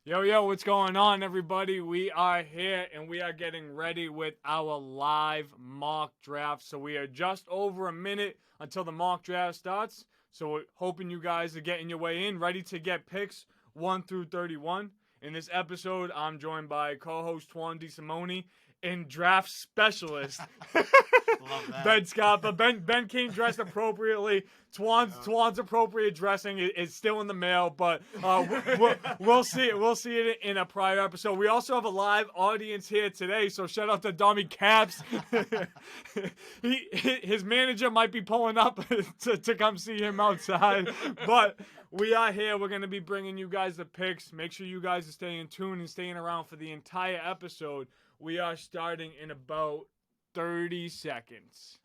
Yo, what's going on, everybody? We are here and we are getting ready with our live mock draft. So we are just over a minute until the mock draft starts. So we're hoping you guys are getting your way in, ready to get picks 1 through 31. In this episode, I'm joined by co-host Twon and draft specialist Ben Scott. But Ben came dressed appropriately. Twan's appropriate dressing is still in the mail, but we'll see it. We'll see it in a prior episode. We also have a live audience here today, so shout out to Dummy Caps. His manager might be pulling up to come see him outside, but we are here. We're going to be bringing you guys the picks. Make sure you guys are staying tuned and staying around for the entire episode. We are starting in about 30 seconds.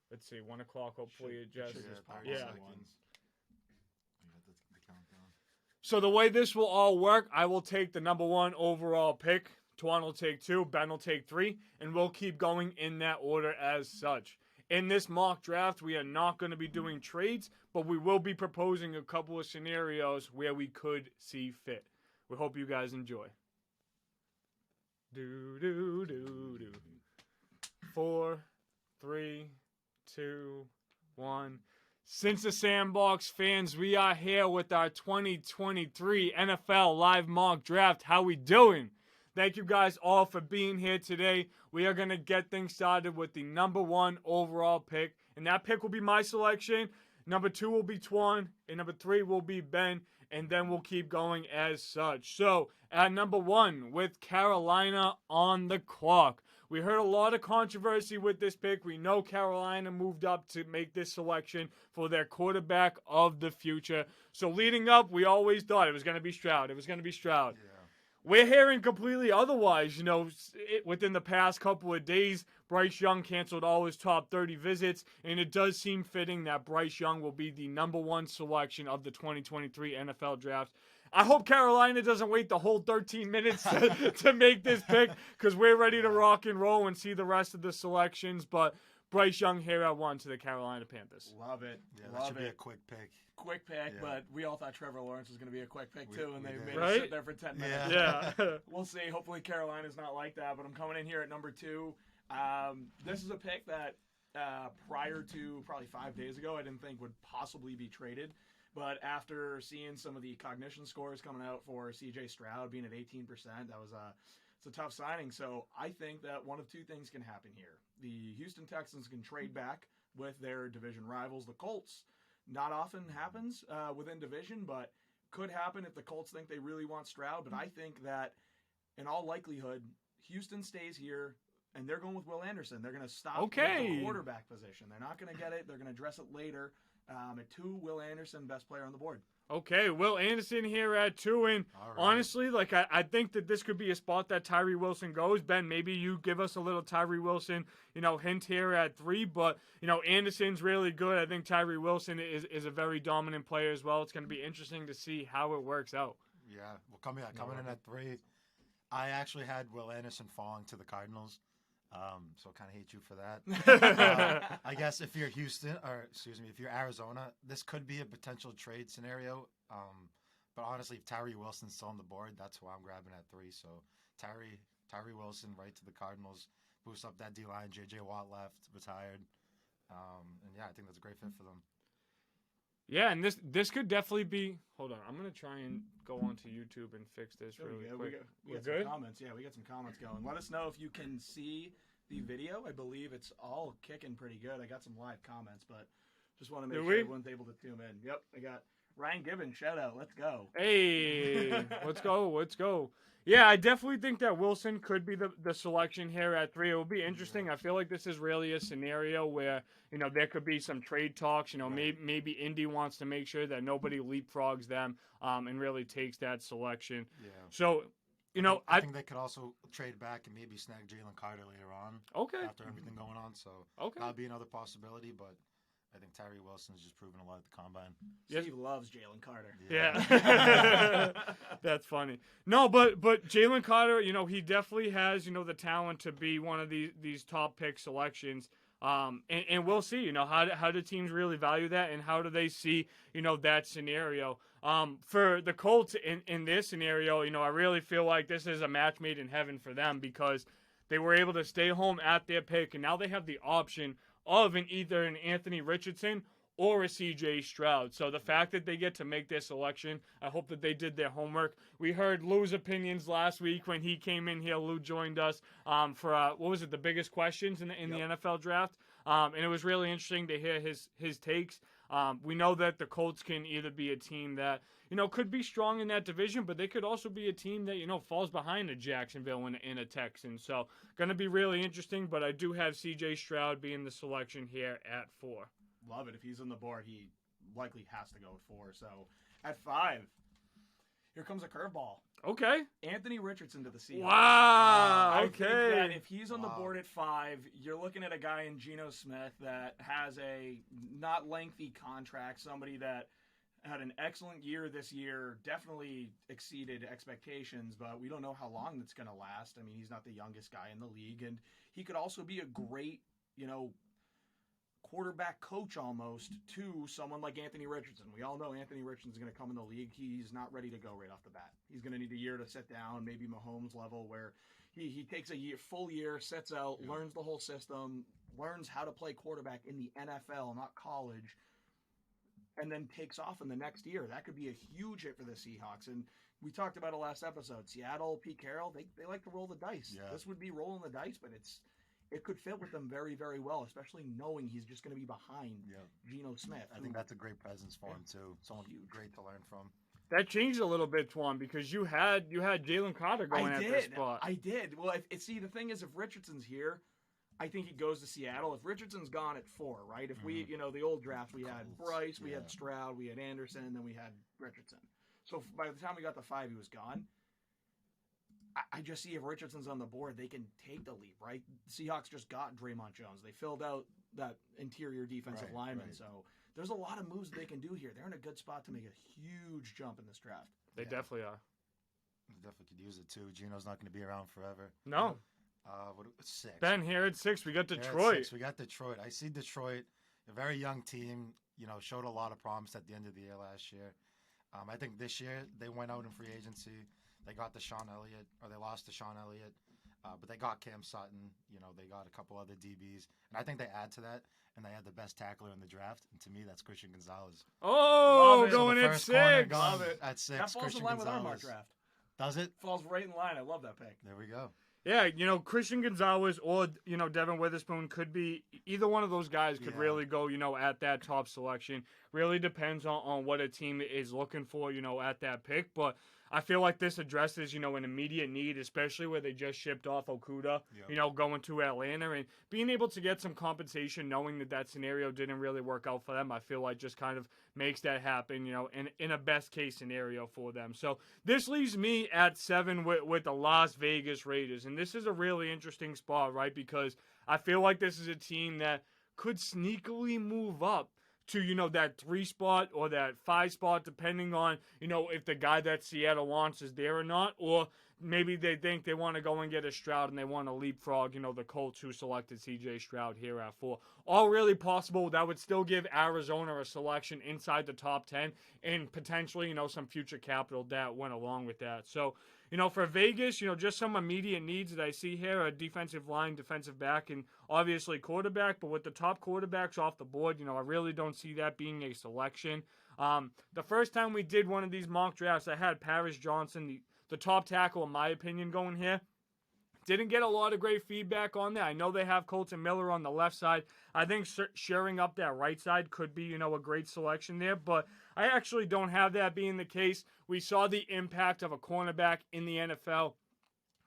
Let's see, 1 o'clock. Hopefully it just... Yeah. So the way this will all work, I will take the number 1 overall pick. Twon will take 2. Ben will take 3. And we'll keep going in that order as such. In this mock draft, we are not going to be doing trades, but we will be proposing a couple of scenarios where we could see fit. We hope you guys enjoy. 4, 3, 2, 1. Since the Sandbox fans, we are here with our 2023 NFL Live Mock Draft. How we doing? Thank you guys all for being here today. We are going to get things started with the number 1 overall pick. And that pick will be my selection. Number 2 will be Twon. And number 3 will be Ben. And then we'll keep going as such. So, at number 1, with Carolina on the clock. We heard a lot of controversy with this pick. We know Carolina moved up to make this selection for their quarterback of the future. So, leading up, we always thought it was going to be Stroud. Yeah. We're hearing completely otherwise. Within the past couple of days, Bryce Young canceled all his top 30 visits, and it does seem fitting that Bryce Young will be the number 1 selection of the 2023 NFL Draft. I hope Carolina doesn't wait the whole 13 minutes to make this pick, because we're ready to rock and roll and see the rest of the selections, but Bryce Young here at 1 to the Carolina Panthers. Love it. Yeah, that should be a quick pick. But we all thought Trevor Lawrence was going to be a quick pick too, and they made Right? us sit there for 10 minutes. Yeah. We'll see. Hopefully Carolina's not like that, but I'm coming in here at number 2. This is a pick that prior to probably 5 days ago I didn't think would possibly be traded, but after seeing some of the cognition scores coming out for C.J. Stroud being at 18%, it's a tough signing. So I think that one of 2 things can happen here. The Houston Texans can trade back with their division rivals, the Colts. Not often happens within division, but could happen if the Colts think they really want Stroud. But I think that in all likelihood, Houston stays here, and they're going with Will Anderson. They're going to stop with the quarterback position. They're not going to get it. They're going to address it later. At 2, Will Anderson, best player on the board. Okay, Will Anderson here at 2, and honestly, I think that this could be a spot that Tyree Wilson goes. Ben, maybe you give us a little Tyree Wilson, hint here at 3, but, Anderson's really good. I think Tyree Wilson is a very dominant player as well. It's going to be interesting to see how it works out. Yeah, well, coming in at 3, I actually had Will Anderson falling to the Cardinals. So I kind of hate you for that. I guess if you're if you're Arizona, this could be a potential trade scenario. But honestly, if Tyree Wilson's still on the board, that's who I'm grabbing at 3. So Tyree Wilson right to the Cardinals, boost up that D-line. J.J. Watt left, retired. And yeah, I think that's a great fit for them. Yeah, and this could definitely be. Hold on, I'm gonna try and go onto YouTube and fix this really quick. We got some comments. Yeah, we got some comments going. Let us know if you can see the video. I believe it's all kicking pretty good. I got some live comments, but just want to make sure everyone's able to tune in. Yep, I got Ryan Gibbons. Shout out. Let's go. Hey, let's go. Yeah, I definitely think that Wilson could be the selection here at 3. It will be interesting. I feel like this is really a scenario where, there could be some trade talks. Maybe Indy wants to make sure that nobody leapfrogs them and really takes that selection. Yeah. So, I think they could also trade back and maybe snag Jalen Carter later on. Okay. After everything going on. So that would be another possibility, but I think Tyree Wilson's just proven a lot at the Combine. Steve loves Jalen Carter. Yeah. That's funny. No, but Jalen Carter, he definitely has, the talent to be one of these top pick selections. And we'll see, how do teams really value that, and how do they see, that scenario. For the Colts in this scenario, I really feel like this is a match made in heaven for them, because they were able to stay home at their pick, and now they have the option of either an Anthony Richardson or a CJ Stroud. So the fact that they get to make their selection, I hope that they did their homework. We heard Lou's opinions last week when he came in here. Lou joined us for, what was it, the biggest questions in the NFL draft. And it was really interesting to hear his takes. We know that the Colts can either be a team that, could be strong in that division, but they could also be a team that, falls behind a Jacksonville and a Texans. So going to be really interesting, but I do have CJ Stroud being the selection here at 4. Love it. If he's on the board, he likely has to go at 4. So at 5, here comes a curveball. Okay. Anthony Richardson to the Seahawks. Wow. Okay. I think that if he's on the board at 5, you're looking at a guy in Geno Smith that has a not lengthy contract, somebody that had an excellent year this year, definitely exceeded expectations, but we don't know how long that's going to last. I mean, he's not the youngest guy in the league, and he could also be a great, quarterback coach almost to someone like Anthony Richardson. We all know Anthony Richardson's going to come in the league. He's not ready to go right off the bat. He's going to need a year to sit down, maybe Mahomes level, where he takes a full year, sets out, learns the whole system, learns how to play quarterback in the NFL, not college, and then takes off in the next year. That could be a huge hit for the Seahawks. And we talked about it last episode. Seattle, Pete Carroll, they like to roll the dice. Yeah. This would be rolling the dice, but it could fit with them very, very well, especially knowing he's just going to be behind Geno Smith. I think that's a great presence for him, too. Someone great to learn from. That changed a little bit, Twon, because you had Jalen Carter going at this spot. I did. Well, see, the thing is, if Richardson's here, I think he goes to Seattle. If Richardson's gone at 4, right? If we, the old draft, we had Bryce, we had Stroud, we had Anderson, and then we had Richardson. So by the time we got to 5, he was gone. I just see if Richardson's on the board, they can take the leap, right? The Seahawks just got Draymond Jones. They filled out that interior defensive lineman. So there's a lot of moves that they can do here. They're in a good spot to make a huge jump in this draft. They definitely are. They definitely could use it, too. Geno's not going to be around forever. No. 6. Ben, here at 6, we got Detroit. We got Detroit. I see Detroit, a very young team, showed a lot of promise at the end of the year last year. I think this year they went out in free agency. They got Deshaun Elliott, or they lost Deshaun Elliott, but they got Cam Sutton. They got a couple other DBs. And I think they add to that, and they had the best tackler in the draft. And to me, that's Christian Gonzalez. Oh, going at 6. Love it. At 6, that falls Christian in line Gonzalez. with our mock draft. Does it? Falls right in line. I love that pick. There we go. Yeah, Christian Gonzalez or, Devin Witherspoon could be, either one of those guys could really go, at that top selection. Really depends on what a team is looking for, at that pick. But I feel like this addresses, an immediate need, especially where they just shipped off Okudah, going to Atlanta. And being able to get some compensation, knowing that scenario didn't really work out for them, I feel like just kind of makes that happen, in a best-case scenario for them. So this leaves me at 7 with the Las Vegas Raiders. And this is a really interesting spot, right? Because I feel like this is a team that could sneakily move up to, that 3 spot or that 5 spot, depending on, if the guy that Seattle wants is there or not, or maybe they think they want to go and get a Stroud and they want to leapfrog, the Colts who selected CJ Stroud here at 4. All really possible. That would still give Arizona a selection inside the top 10 and potentially, some future capital that went along with that. So, for Vegas, just some immediate needs that I see here, a defensive line, defensive back, and obviously quarterback. But with the top quarterbacks off the board, I really don't see that being a selection. The first time we did one of these mock drafts, I had Paris Johnson, the top tackle, in my opinion, going here. Didn't get a lot of great feedback on that. I know they have Colton Miller on the left side. I think sharing up that right side could be, a great selection there. But I actually don't have that being the case. We saw the impact of a cornerback in the NFL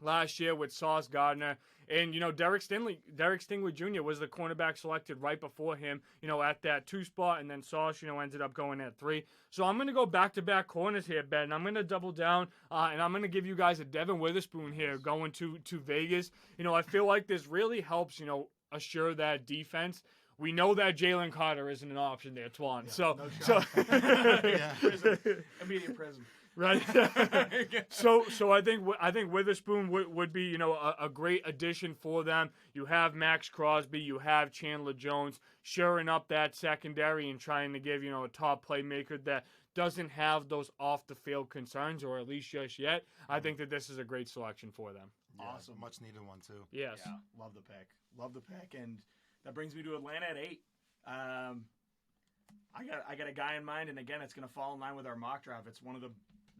last year with Sauce Gardner. And, Derek Stingley Jr. was the cornerback selected right before him, at that 2 spot. And then Sauce, ended up going at 3. So I'm going to go back-to-back corners here, Ben. I'm going to double down, and I'm going to give you guys a Devin Witherspoon here going to Vegas. I feel like this really helps, assure that defense. We know that Jalen Carter isn't an option there, Twon. Yeah, no so Prison. Immediate prison. Right. So I think Witherspoon would be, you know, a great addition for them. You have Max Crosby, you have Chandler Jones shoring up that secondary and trying to give, you know, a top playmaker that doesn't have those off the field concerns, or at least just yet. I think that this is a great selection for them. Yeah, Awesome. much needed one too. Yes. Yeah, love the pick. Love the pick. And that brings me to Atlanta at 8. I got a guy in mind, and again, it's going to fall in line with our mock draft. It's one of the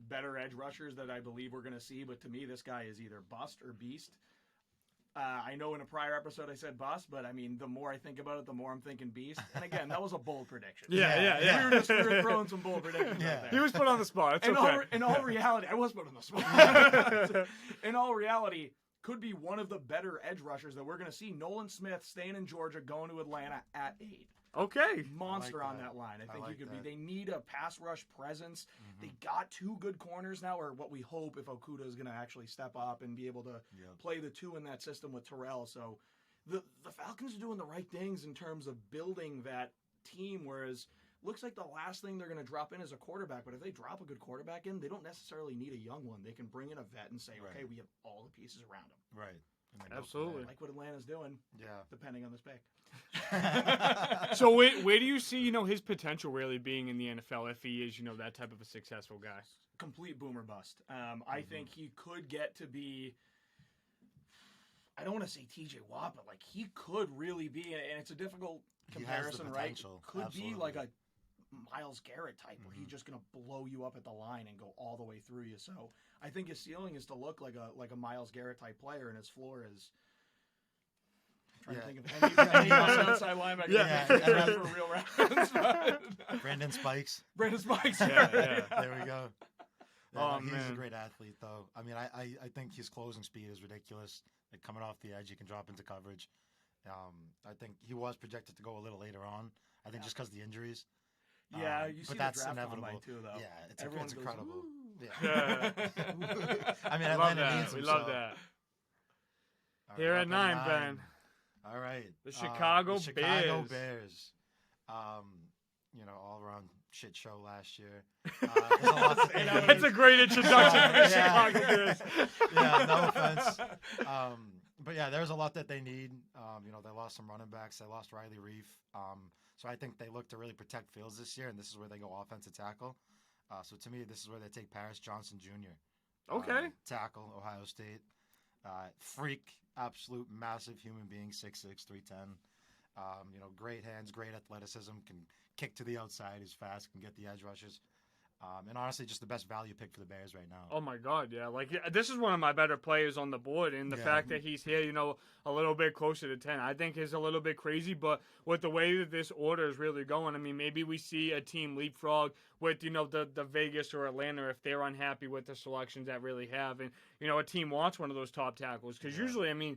better edge rushers that I believe we're going to see, but to me, this guy is either bust or beast. I know in a prior episode I said bust, but I mean, the more I think about it, the more I'm thinking beast. And again, that was a bold prediction. Yeah. We were throwing some bold predictions out there. He was put on the spot. It's okay. In all reality, I was put on the spot. In all reality, could be one of the better edge rushers that we're going to see. Nolan Smith staying in Georgia, going to Atlanta at 8. Okay. Monster I like on that. that line. I think like he could that. be. They need a pass rush presence. They got 2 good corners now, or what we hope if Okuda is going to actually step up and be able to play the 2 in that system with Terrell. So the Falcons are doing the right things in terms of building that team, whereas looks like the last thing they're going to drop in is a quarterback. But if they drop a good quarterback in, they don't necessarily need a young one. They can bring in a vet and say, okay, we have all the pieces around him. Right. And then go from Absolutely. there. Like what Atlanta's doing, Yeah. depending on this pick. So where do you see, you know, his potential really being in the NFL if he is, you know, that type of a successful guy? Complete boomer bust. I think he could get to be, I don't want to say TJ Watt, but like he could really be, and it's a difficult He has the comparison, right? potential, Could absolutely. be like a Myles Garrett type where he's just going to blow you up at the line and go all the way through you. So I think his ceiling is to look like a Myles Garrett type player, and his floor is. I'm trying to think of any outside linebacker for real reference. Brandon Spikes. Brandon Spikes. There we go. Oh, he's man. a great athlete, though. I mean, I think his closing speed is ridiculous. Like coming off the edge, he can drop into coverage. I think he was projected to go a little later on. I think just because of the injuries. Yeah, you see but that's the draft inevitable combine too, though. Yeah, it's Everyone goes, incredible. "Ooh." Yeah. I mean, We love Atlanta needs that. him. We love so. that. All Here right, at 9, Ben. All right. The Chicago the Chicago Bears. Bears. You know, all around shit show last year. There's a lot to That's a great introduction for the Yeah. Chicago Bears. Yeah, no offense. But yeah, there's a lot that they need. You know, they lost some running backs. They lost Riley Reef. So I think they look to really protect Fields this year, and this is where they go offensive tackle. So to me, this is where they take Paris Johnson Jr. Okay. Tackle, Ohio State. Freak, absolute massive human being, 6'6", 310. You know, great hands, great athleticism, can kick to the outside, he's fast, can get the edge rushes. And honestly, just the best value pick for the Bears right now. Oh my God, yeah! Like this is one of my better players on the board, and the fact that he's here, you know, a little bit closer to 10, I think is a little bit crazy. But with the way that this order is really going, I mean, maybe we see a team leapfrog with, you know, the Vegas or Atlanta if they're unhappy with the selections that really have, and you know, a team wants one of those top tackles because usually, I mean.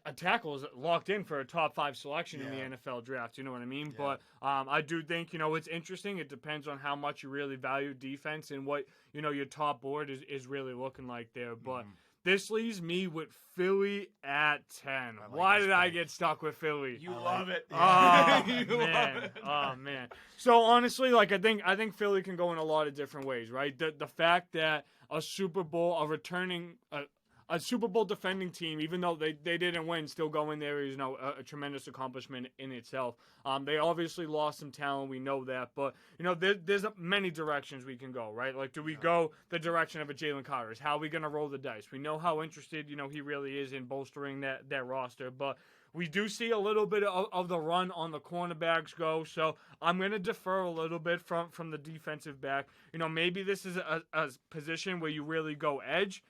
A tackle is locked in for a top 5 selection in the NFL draft. You know what I mean? Yeah. But I do think, you know, it's interesting. It depends on how much you really value defense and what, you know, your top board is really looking like there. But this leaves me with Philly at 10. like Why this did I pick. get stuck with Philly? You love it. Oh You love man! it. Oh man! So honestly, like I think Philly can go in a lot of different ways, right? The fact that a Super Bowl, a Super Bowl defending team, even though they didn't win, still go in there is, you know, a tremendous accomplishment in itself. They obviously lost some talent, we know that, but you know there's many directions we can go, right? Like, do we go the direction of a Jalen Carter? How are we gonna roll the dice? We know how interested, you know, he really is in bolstering that roster, but we do see a little bit of the run on the cornerbacks go, so I'm going to defer a little bit from the defensive back. You know, maybe this is a position where you really go edge.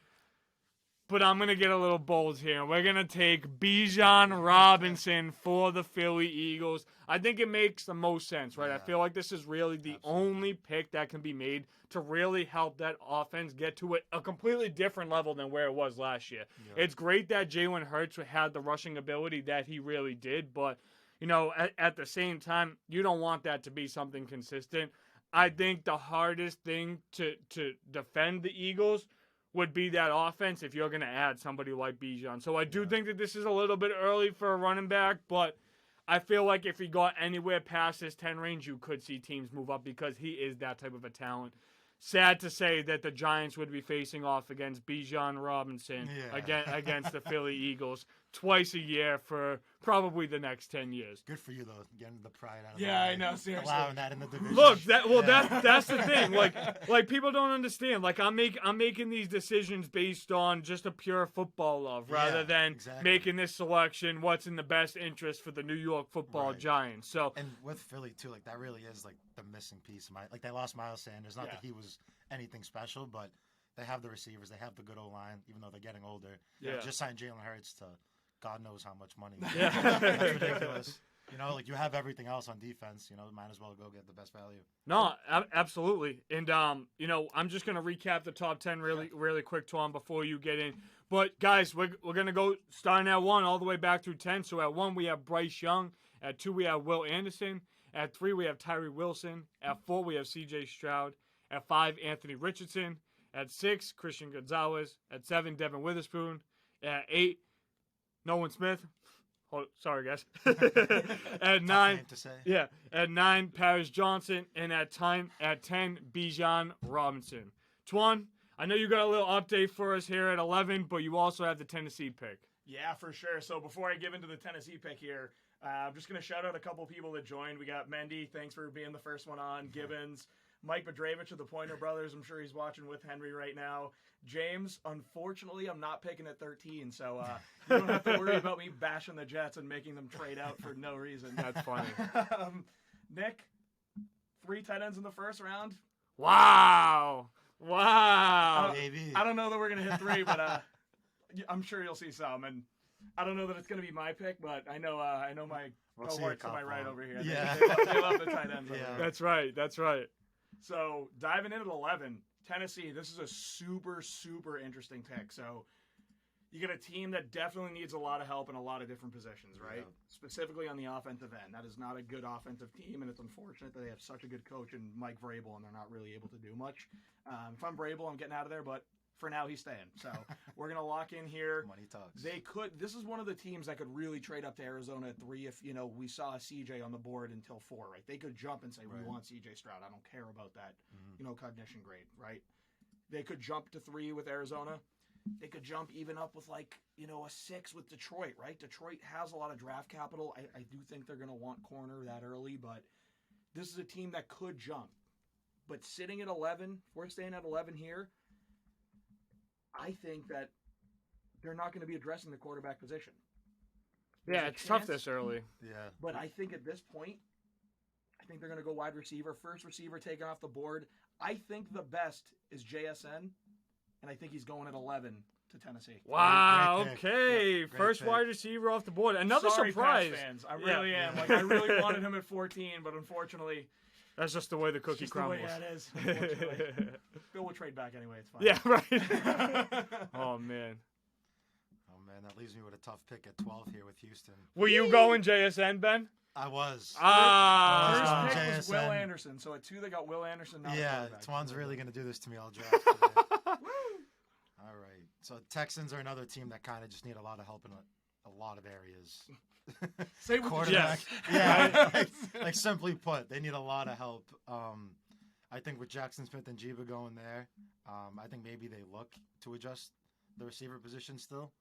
But I'm going to get a little bold here. We're going to take Bijan Robinson for the Philly Eagles. I think it makes the most sense, right? I feel like this is really the only pick that can be made to really help that offense get to a completely different level than where it was last year. Yeah. It's great that Jalen Hurts had the rushing ability that he really did, but, you know, at the same time, you don't want that to be something consistent. I think the hardest thing to defend the Eagles would be that offense if you're going to add somebody like Bijan. So I do think that this is a little bit early for a running back, but I feel like if he got anywhere past his 10 range, you could see teams move up because he is that type of a talent. sad to say that the Giants would be facing off against Bijan Robinson against the Philly Eagles twice a year for probably the next 10 years. Good for you though, getting the pride out of Yeah, I know, seriously. allowing that in the division. Look, that's the thing. Like people don't understand. Like I'm making these decisions based on just a pure football love, rather than making this selection what's in the best interest for the New York Football Giants. So and with Philly too, like that really is like the missing piece. Like they lost Miles Sanders. Not that he was anything special, but they have the receivers. They have the good O-line, even though they're getting older. Yeah. Just signed Jalen Hurts to God knows how much money. Yeah. That's ridiculous. You know, like you have everything else on defense. You know, might as well go get the best value. No, absolutely. And you know, I'm just gonna recap the top 10 really quick, Twon, before you get in. But guys, we're gonna go starting at 1 all the way back through 10. So at 1 we have Bryce Young. At 2 we have Will Anderson. At 3 we have Tyree Wilson. At 4 we have C.J. Stroud. At 5 Anthony Richardson. At 6 Christian Gonzalez. At 7 Devin Witherspoon. At 8 Nolan Smith. Oh, sorry, guys. At 9, at 9 Paris Johnson, and at 10 Bijan Robinson. Twon, I know you got a little update for us here at 11, but you also have the Tennessee pick. Yeah, for sure. So before I give into the Tennessee pick here, I'm just going to shout out a couple people that joined. We got Mendy, thanks for being the first one on. Gibbons, Mike Bedravich of the Pointer Brothers. I'm sure he's watching with Henry right now. James, unfortunately, I'm not picking at 13, so you don't have to worry about me bashing the Jets and making them trade out for no reason. That's funny. Nick, 3 tight ends in the first round. Wow. Maybe. I don't know that we're going to hit 3, but I'm sure you'll see some. And I don't know that it's going to be my pick, but I know my cohorts to my right over here. Yeah. They love the tight ends over here. That's right. So diving in at 11, Tennessee, this is a super, super interesting pick. So you get a team that definitely needs a lot of help in a lot of different positions, right? Yeah. Specifically on the offensive end. That is not a good offensive team, and it's unfortunate that they have such a good coach in Mike Vrabel, and they're not really able to do much. If I'm Vrabel, I'm getting out of there, but for now, he's staying. So we're going to lock in here. Money talks. This is one of the teams that could really trade up to Arizona at 3 if, we saw a CJ on the board until 4, right? They could jump and say, we want CJ Stroud. I don't care about that, cognition grade, right? They could jump to 3 with Arizona. They could jump even up with a 6 with Detroit, right? Detroit has a lot of draft capital. I do think they're going to want corner that early, but this is a team that could jump. But sitting at 11, if we're staying at 11 here, I think that they're not going to be addressing the quarterback position. Yeah, it's tough this early. Yeah. But I think at this point, I think they're going to go wide receiver. First receiver taken off the board. I think the best is JSN, and I think he's going at 11 to Tennessee. Wow, Great pick. okay. Yeah, great First pick. wide receiver off the board. Another Sorry, surprise. Pats fans. I really am. I really wanted him at 14, but unfortunately, that's just the way the cookie crumbles. The way it is, unfortunately. Bill will trade back anyway. It's fine. Yeah, right. Oh, man. Oh, man, that leaves me with a tough pick at 12 here with Houston. Were you going JSN, Ben? I was. First pick was JSN. Will Anderson. So at 2, they got Will Anderson. Yeah, Twon's really going to do this to me all draft today. All right. So Texans are another team that kind of just need a lot of help in a lot of areas. Say what Quarterback. Yeah. like simply put, they need a lot of help. I think with Jackson Smith and Jiba going there, I think maybe they look to adjust the receiver position still.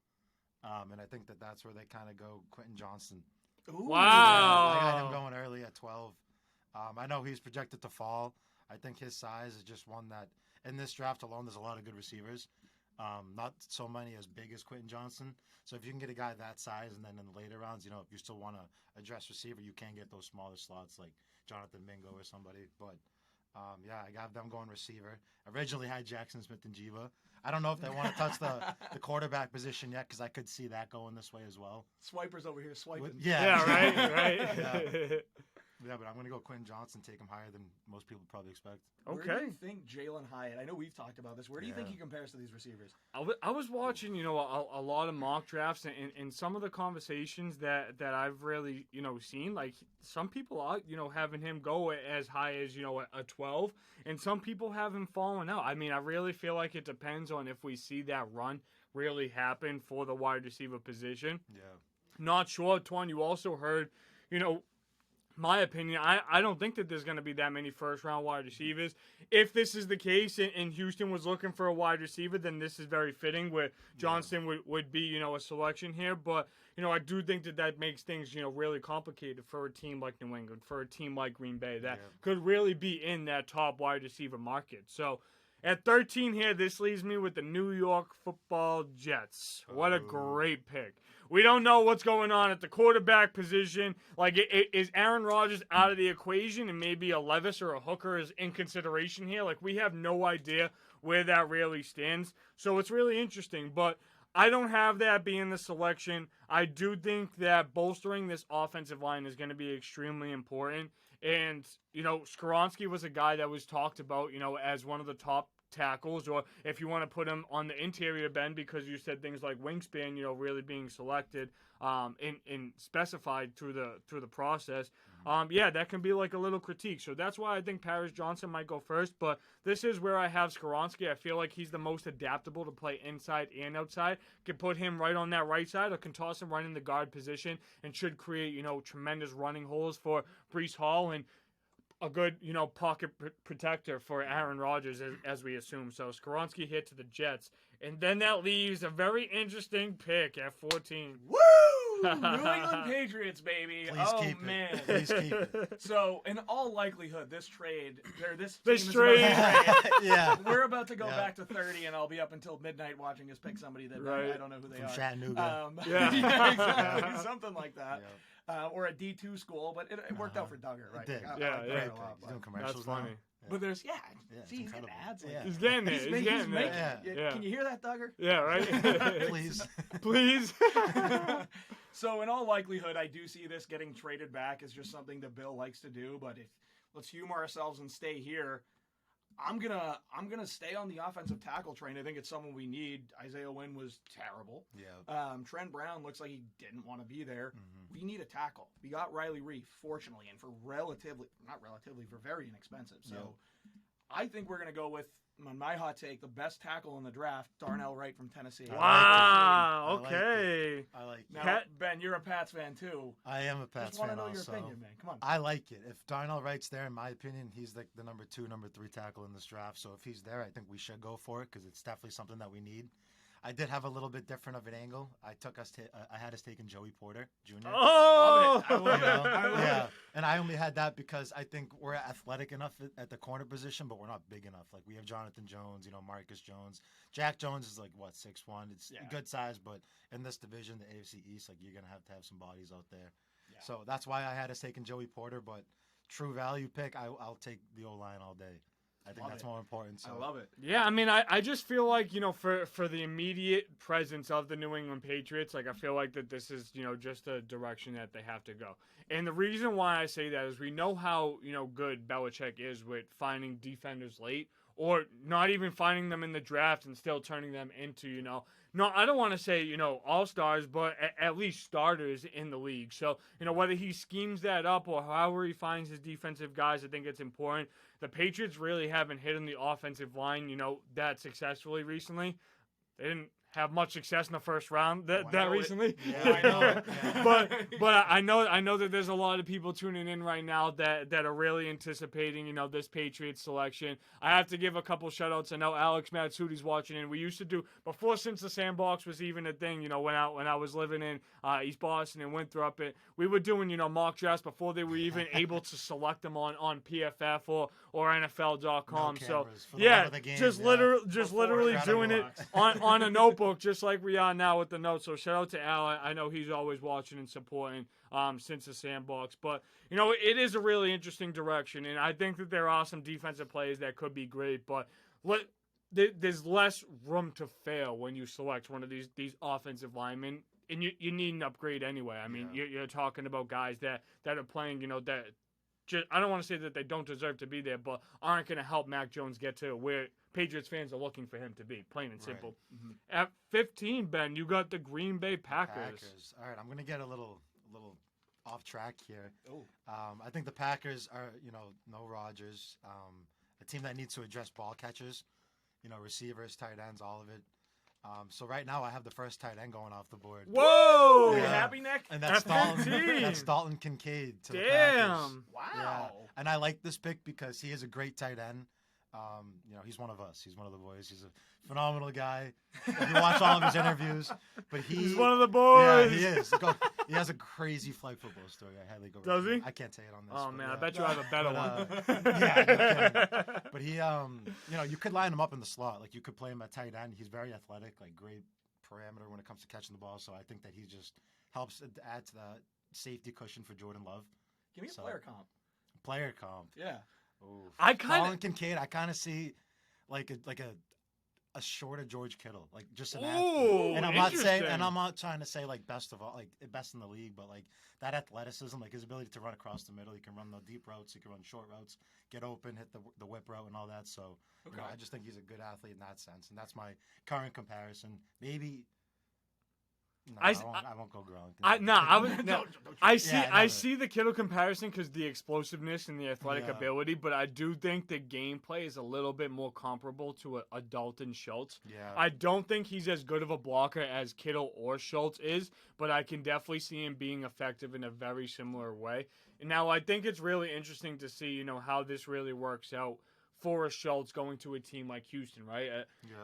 And I think that's where they kind of go Quentin Johnson. Ooh. Wow. I got him going early at 12. I know he's projected to fall. I think his size is just one that, in this draft alone, there's a lot of good receivers. Not so many as big as Quentin Johnson. So if you can get a guy that size, and then in the later rounds, if you still want to address receiver, you can get those smaller slots like Jonathan Mingo or somebody. But, I got them going receiver. Originally had Jackson Smith and Jiba. I don't know if they want to touch the quarterback position yet, because I could see that going this way as well. Swipers over here swiping. Right. Yeah, but I'm going to go Quentin Johnson, take him higher than most people probably expect. Where do you think Jalen Hyatt, I know we've talked about this, where do you think he compares to these receivers? I was watching, a lot of mock drafts and some of the conversations that I've really, seen, like some people are, having him go as high as, a 12, and some people have him falling out. I mean, I really feel like it depends on if we see that run really happen for the wide receiver position. Yeah. Not sure, Twon, you also heard, my opinion, I don't think that there's going to be that many first-round wide receivers. If this is the case and Houston was looking for a wide receiver, then this is very fitting where Johnson would be, a selection here. But, I do think that makes things, really complicated for a team like New England, for a team like Green Bay that could really be in that top wide receiver market. So at 13 here, this leaves me with the New York Football Jets. What a great pick. We don't know what's going on at the quarterback position. Like, is Aaron Rodgers out of the equation and maybe a Levis or a Hooker is in consideration here? Like, we have no idea where that really stands. So it's really interesting. But I don't have that being the selection. I do think that bolstering this offensive line is going to be extremely important. And, Skoronski was a guy that was talked about, as one of the top tackles, or if you want to put him on the interior bend because you said things like wingspan, really being selected and specified through the process. That can be like a little critique. So that's why I think Paris Johnson might go first. But this is where I have Skoronski. I feel like he's the most adaptable to play inside and outside. Can put him right on that right side or can toss him right in the guard position and should create, tremendous running holes for Breece Hall and a good, pocket protector for Aaron Rodgers, as we assume. So Skoronski hit to the Jets. And then that leaves a very interesting pick at 14. Woo! New England Patriots, baby. Please keep it. Man. Please keep it. So, in all likelihood, this trade, we're about to go back to 30, and I'll be up until midnight watching us pick somebody that I don't know who they From are. Chattanooga. Exactly. Something like that. Or a D2 school, but it worked out for Duggar, right? It did. He's doing commercials. That's funny. But there's, see, he's incredible. getting ads. Yeah. He's getting it. He's getting making it. it. Can you hear that, Duggar? Yeah, right? Please. Please. So in all likelihood, I do see this getting traded back as just something that Bill likes to do. But let's humor ourselves and stay here. I'm gonna stay on the offensive tackle train. I think it's someone we need. Isaiah Wynn was terrible. Yeah. Trent Brown looks like he didn't want to be there. We need a tackle. We got Riley Reif, fortunately, and for very inexpensive. So I think we're gonna go with, on my hot take, the best tackle in the draft, Darnell Wright from Tennessee. Wow. Okay. I like it. Now, Ben, you're a Pats fan too. I am a Pats Just want to fan know your also. opinion, man. Come on. I like it. If Darnell Wright's there, in my opinion, he's like the number 2, number 3 tackle in this draft. So if he's there, I think we should go for it because it's definitely something that we need. I did have a little bit different of an angle. I had us taking Joey Porter Jr. Oh! I love it. Yeah, and I only had that because I think we're athletic enough at the corner position, but we're not big enough. Like we have Jonathan Jones, Marcus Jones. Jack Jones is like 6'1". It's a good size, but in this division, the AFC East, like you're gonna have to have some bodies out there. Yeah. So that's why I had us taking Joey Porter. But true value pick, I'll take the O-line all day. I think that's more important. So. I love it. Yeah, I mean, I just feel like, for the immediate presence of the New England Patriots, like, I feel like that this is, just a direction that they have to go. And the reason why I say that is we know how, good Belichick is with finding defenders late or not even finding them in the draft and still turning them into, no, I don't want to say, all-stars, but at least starters in the league. So, whether he schemes that up or however he finds his defensive guys, I think it's important. The Patriots really haven't hit on the offensive line, that successfully recently. They didn't have much success in the first round that recently. Yeah, I know it. Yeah. But I know that there's a lot of people tuning in right now that are really anticipating, this Patriots selection. I have to give a couple shout outs. I know Alex Matsuti's watching, and we used to do before, since the Sandbox was even a thing, when I was living in East Boston and Winthrop, we were doing, mock drafts before they were even able to select them on PFF or NFL.com. No just literally doing it on a notebook, just like we are now with the notes. So shout out to Al. I know he's always watching and supporting since the Sandbox. But, it is a really interesting direction. And I think that there are some defensive plays that could be great. But there's less room to fail when you select one of these offensive linemen. And you need an upgrade anyway. I mean, you're talking about guys that are playing, that just, I don't want to say that they don't deserve to be there, but aren't going to help Mac Jones get to where Patriots fans are looking for him to be, plain and simple. Right. Mm-hmm. At 15, Ben, you got the Green Bay Packers. All right, I'm going to get a little off track here. Oh. I think the Packers are, no Rodgers, a team that needs to address ball catchers, receivers, tight ends, all of it. So right now I have the first tight end going off the board. Whoa! Yeah. You happy, Nick? And that's F15. That's Dalton Kincaid to the Packers. Damn. Wow. Yeah. And I like this pick because he is a great tight end. He's one of us. He's one of the boys. He's a phenomenal guy. If you watch all of his interviews, but He's one of the boys. Yeah, he is. He has a crazy flag football story. I highly go. Does he? I can't say it on this. Oh but man, yeah. I bet you have a better one. Yeah, no kidding. But he, you could line him up in the slot. Like you could play him at tight end. He's very athletic, like great parameter when it comes to catching the ball. So I think that he just helps add to that safety cushion for Jordan Love. Give me a player comp. Player comp. Yeah. Oof. I kind Colin of Kincaid. I kind of see like a shorter George Kittle, like just an Ooh, athlete. And I'm not saying, interesting. and I'm not trying to say like best of all, like best in the league, but like that athleticism, like his ability to run across the middle. He can run the deep routes. He can run short routes, get open, hit the whip route, and all that. So I just think he's a good athlete in that sense, and that's my current comparison. Maybe. No, I won't go Gronk. I see the Kittle comparison because the explosiveness and the athletic ability, but I do think the gameplay is a little bit more comparable to a Dalton Schultz. Yeah. I don't think he's as good of a blocker as Kittle or Schultz is, but I can definitely see him being effective in a very similar way. And now I think it's really interesting to see, how this really works out for a Schultz going to a team like Houston, right?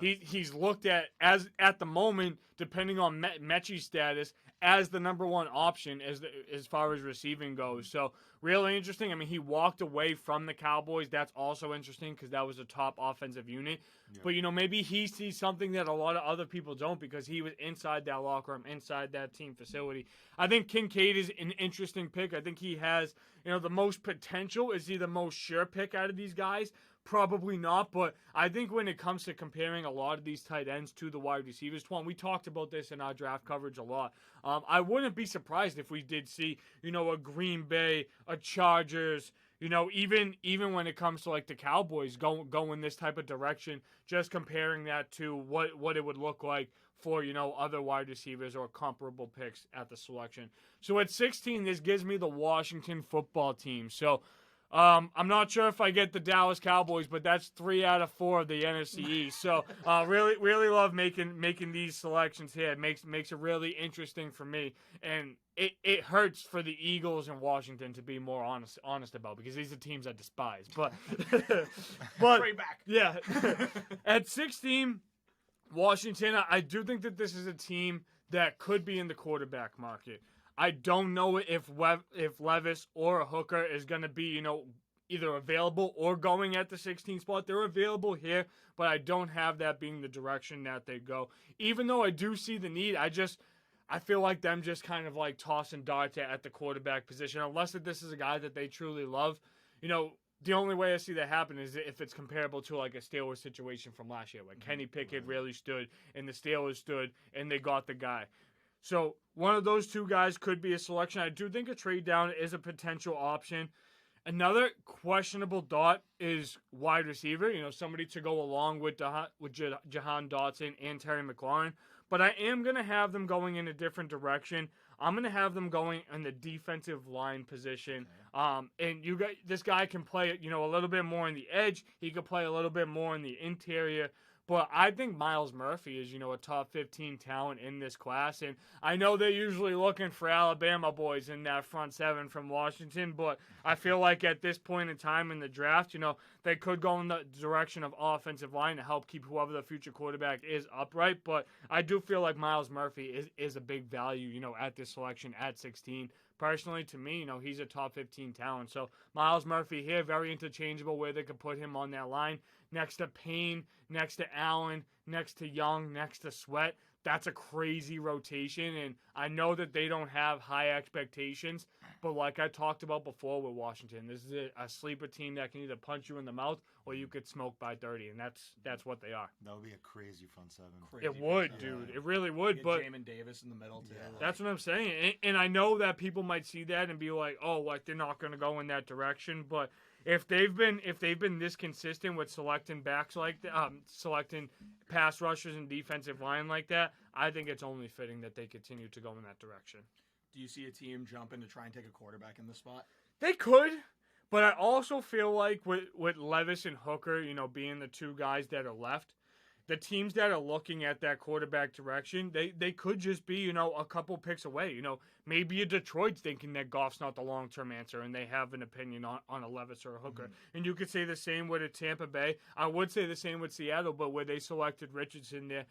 He's looked at at the moment, depending on Mechie's status, as the number one option as far as receiving goes. So really interesting. I mean, he walked away from the Cowboys. That's also interesting because that was a top offensive unit. Yeah. But maybe he sees something that a lot of other people don't because he was inside that locker room, inside that team facility. I think Kincaid is an interesting pick. I think he has the most potential. Is he the most sure pick out of these guys? Probably not, but I think when it comes to comparing a lot of these tight ends to the wide receivers, Twon, we talked about this in our draft coverage a lot. I wouldn't be surprised if we did see, a Green Bay, a Chargers, even when it comes to like the Cowboys go in this type of direction, just comparing that to what it would look like for, other wide receivers or comparable picks at the selection. So at 16, this gives me the Washington football team. So I'm not sure if I get the Dallas Cowboys, but that's 3 out of 4 of the NFC East. So really love making these selections here. It makes it really interesting for me, and it hurts for the Eagles and Washington to be more honest about because these are teams I despise. But Straight back. Yeah, at 16, Washington, I do think that this is a team that could be in the quarterback market. I don't know if Levis or a Hooker is going to be, either available or going at the 16th spot. They're available here, but I don't have that being the direction that they go. Even though I do see the need, I feel like them just kind of like tossing darts at the quarterback position. Unless that this is a guy that they truly love, the only way I see that happen is if it's comparable to like a Steelers situation from last year, where Kenny Pickett really stood and the Steelers stood and they got the guy. So one of those two guys could be a selection. I do think a trade down is a potential option. Another questionable dot is wide receiver. Somebody to go along with Jahan Dotson and Terry McLaurin. But I am going to have them going in a different direction. I'm going to have them going in the defensive line position. And this guy can play, a little bit more on the edge. He could play a little bit more in the interior. But I think Myles Murphy is, a top 15 talent in this class. And I know they're usually looking for Alabama boys in that front seven from Washington. But I feel like at this point in time in the draft, they could go in the direction of offensive line to help keep whoever the future quarterback is upright. But I do feel like Myles Murphy is a big value, at this selection at 16. Personally, to me, he's a top 15 talent. So Myles Murphy here, very interchangeable where they could put him on that line. Next to Payne, next to Allen, next to Young, next to Sweat. That's a crazy rotation, and I know that they don't have high expectations, but like I talked about before with Washington, this is a sleeper team that can either punch you in the mouth or you could smoke by 30, and that's what they are. That would be a crazy front seven. It would, dude. It really would. But Jamin Davis in the middle too. Yeah. That's what I'm saying, and I know that people might see that and be like, "Oh, like they're not going to go in that direction." But if they've been this consistent with selecting backs like that, selecting pass rushers and defensive line like that, I think it's only fitting that they continue to go in that direction. Do you see a team jumping to try and take a quarterback in this spot? They could, but I also feel like with Levis and Hooker, being the two guys that are left, the teams that are looking at that quarterback direction, they could just be, a couple picks away. Maybe a Detroit's thinking that Goff's not the long-term answer, and they have an opinion on a Levis or a Hooker. Mm-hmm. And you could say the same with a Tampa Bay. I would say the same with Seattle, but where they selected Richardson there,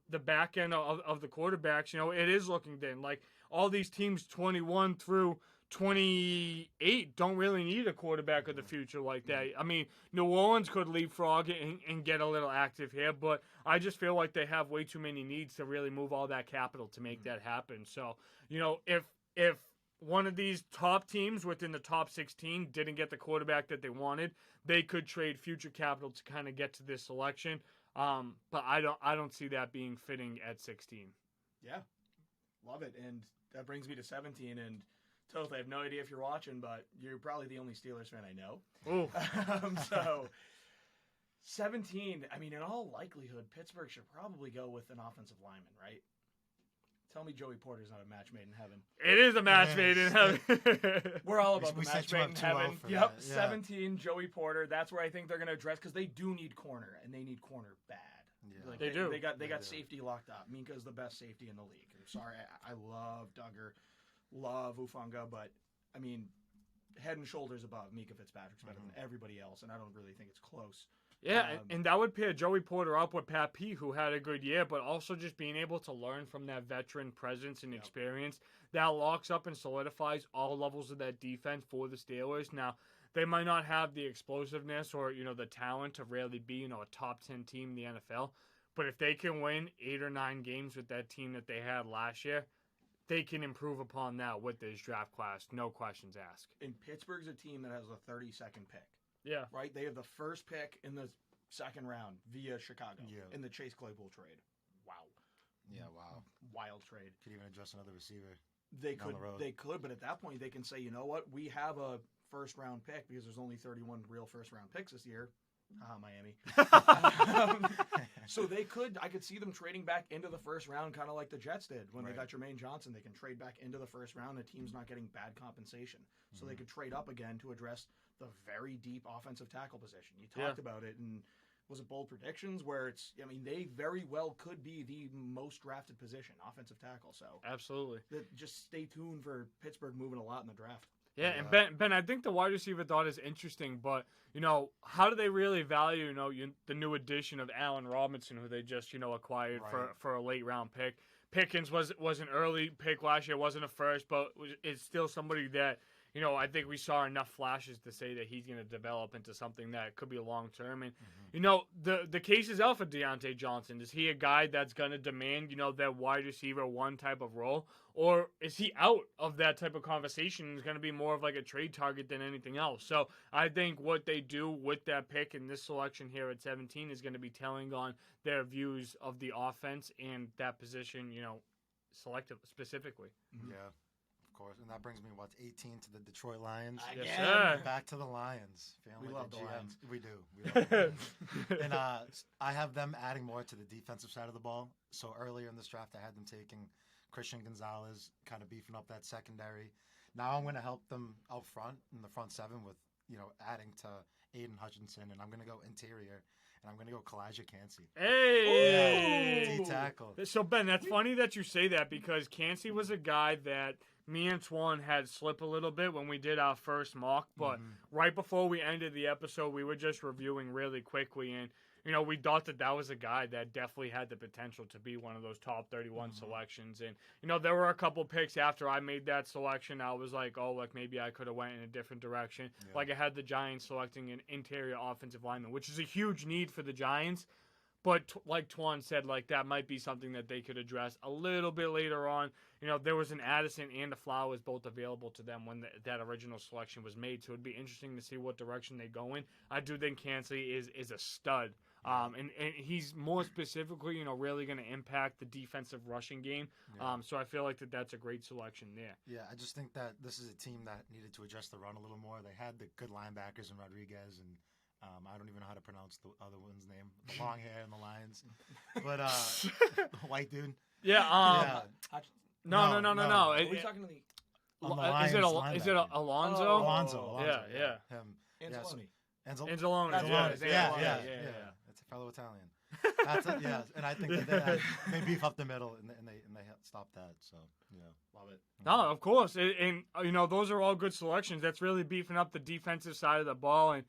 the back end of the quarterbacks, it is looking thin. Like, all these teams 21 through 28 don't really need a quarterback of the future like that. I mean, New Orleans could leapfrog and get a little active here, but I just feel like they have way too many needs to really move all that capital to make that happen. So, if one of these top teams within the top 16 didn't get the quarterback that they wanted, they could trade future capital to kind of get to this selection. But I don't see that being fitting at 16. Yeah, love it. And that brings me to 17. And Toth, I have no idea if you're watching, but you're probably the only Steelers fan I know. Ooh. So 17. I mean, in all likelihood, Pittsburgh should probably go with an offensive lineman, right? Tell me Joey Porter's not a match made in heaven. It is a match made in heaven. We're all about We the set match you made up in too low heaven. for Yep, that, yeah. 17, Joey Porter. That's where I think they're going to address, because they do need corner, and they need corner bad. Yeah. Like, They do. They got do. safety locked up. Minka's the best safety in the league. I'm sorry, I love Duggar, love Ufanga, but I mean, head and shoulders above Minka Fitzpatrick's better than everybody else, and I don't really think it's close. Yeah, and that would pair Joey Porter up with Pat P, who had a good year, but also just being able to learn from that veteran presence and experience that locks up and solidifies all levels of that defense for the Steelers. Now, they might not have the explosiveness or, the talent to really be, a top 10 team in the NFL, but if they can win 8 or 9 games with that team that they had last year, they can improve upon that with this draft class, no questions asked. And Pittsburgh's a team that has a 32nd pick. Yeah. Right? They have the first pick in the second round via Chicago in the Chase Claypool trade. Wow. Yeah, wow. Wild trade. Could even adjust another receiver. They down could, the road. but at that point they can say, you know what, we have a first round pick because there's only 31 real first round picks this year. Miami. So I could see them trading back into the first round, kind of like the Jets did when they got Jermaine Johnson. They can trade back into the first round. The team's not getting bad compensation, so they could trade up again to address the very deep offensive tackle position. You talked about it, and was it bold predictions where they very well could be the most drafted position, offensive tackle. So Absolutely. Just stay tuned for Pittsburgh moving a lot in the draft. Yeah, and Ben, I think the wide receiver thought is interesting, but how do they really value the new addition of Allen Robinson, who they just acquired for a late round pick? Pickens was an early pick last year, wasn't a first, but it's still somebody that I think we saw enough flashes to say that he's going to develop into something that could be long term. And the case is out for Deontay Johnson. Is he a guy that's going to demand that wide receiver one type of role, or is he out of that type of conversation and is going to be more of like a trade target than anything else? So I think what they do with that pick in this selection here at 17 is going to be telling on their views of the offense and that position, selective specifically. Yeah. Of course, and that brings me 18 to the Detroit Lions. Yes, sir. Back to the Lions. We love the Lions. We do. We love the Lions. And I have them adding more to the defensive side of the ball. So earlier in this draft, I had them taking Christian Gonzalez, kind of beefing up that secondary. Now I'm going to help them out front in the front seven with adding to Aiden Hutchinson, and I'm going to go interior. And I'm going to go Kajewski Cansey. Hey! Yeah, D-tackle. So, Ben, that's funny that you say that because Cansey was a guy that me and Twon had slip a little bit when we did our first mock. But right before we ended the episode, we were just reviewing really quickly. And, we thought that was a guy that definitely had the potential to be one of those top 31 selections. And, there were a couple picks after I made that selection. I was like, maybe I could have went in a different direction. Yeah. Like I had the Giants selecting an interior offensive lineman, which is a huge need for the Giants. But like Twon said, that might be something that they could address a little bit later on. There was an Addison and a Flowers both available to them when that original selection was made. So it'd be interesting to see what direction they go in. I do think Cansey is a stud. And he's more specifically, really going to impact the defensive rushing game. Yeah. So I feel like that's a great selection there. Yeah, I just think that this is a team that needed to adjust the run a little more. They had the good linebackers in Rodriguez and I don't even know how to pronounce the other one's name. The long hair and the Lions. But white dude. Yeah. No. Are we talking to the... Is it Alonzo? Alonzo. Yeah. Him. Anzalone. Anzalone. Yeah. Yeah. That's a fellow Italian. That's it, yeah. And I think that they beef up the middle and they stop that. So yeah, Love it. No, of course, and those are all good selections. That's really beefing up the defensive side of the ball, and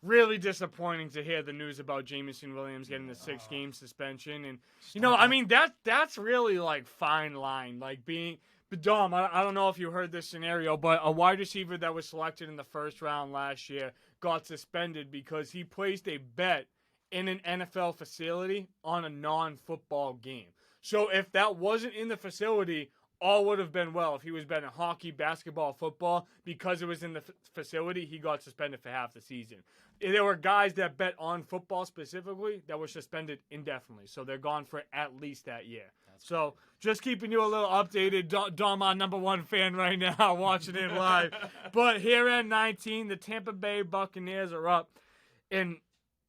really disappointing to hear the news about Jamison Williams getting the 6-game suspension. And I mean that's really like fine line, like being. But Dom, I don't know if you heard this scenario, but a wide receiver that was selected in the first round last year got suspended because he placed a bet in an NFL facility on a non-football game. So if that wasn't in the facility, all would have been well. If he was betting hockey, basketball, football, because it was in the facility, he got suspended for half the season. There were guys that bet on football specifically that were suspended indefinitely. So they're gone for at least that year. So just keeping you a little updated. Dom, our number one fan right now, watching it live. But here at 19, the Tampa Bay Buccaneers are up. And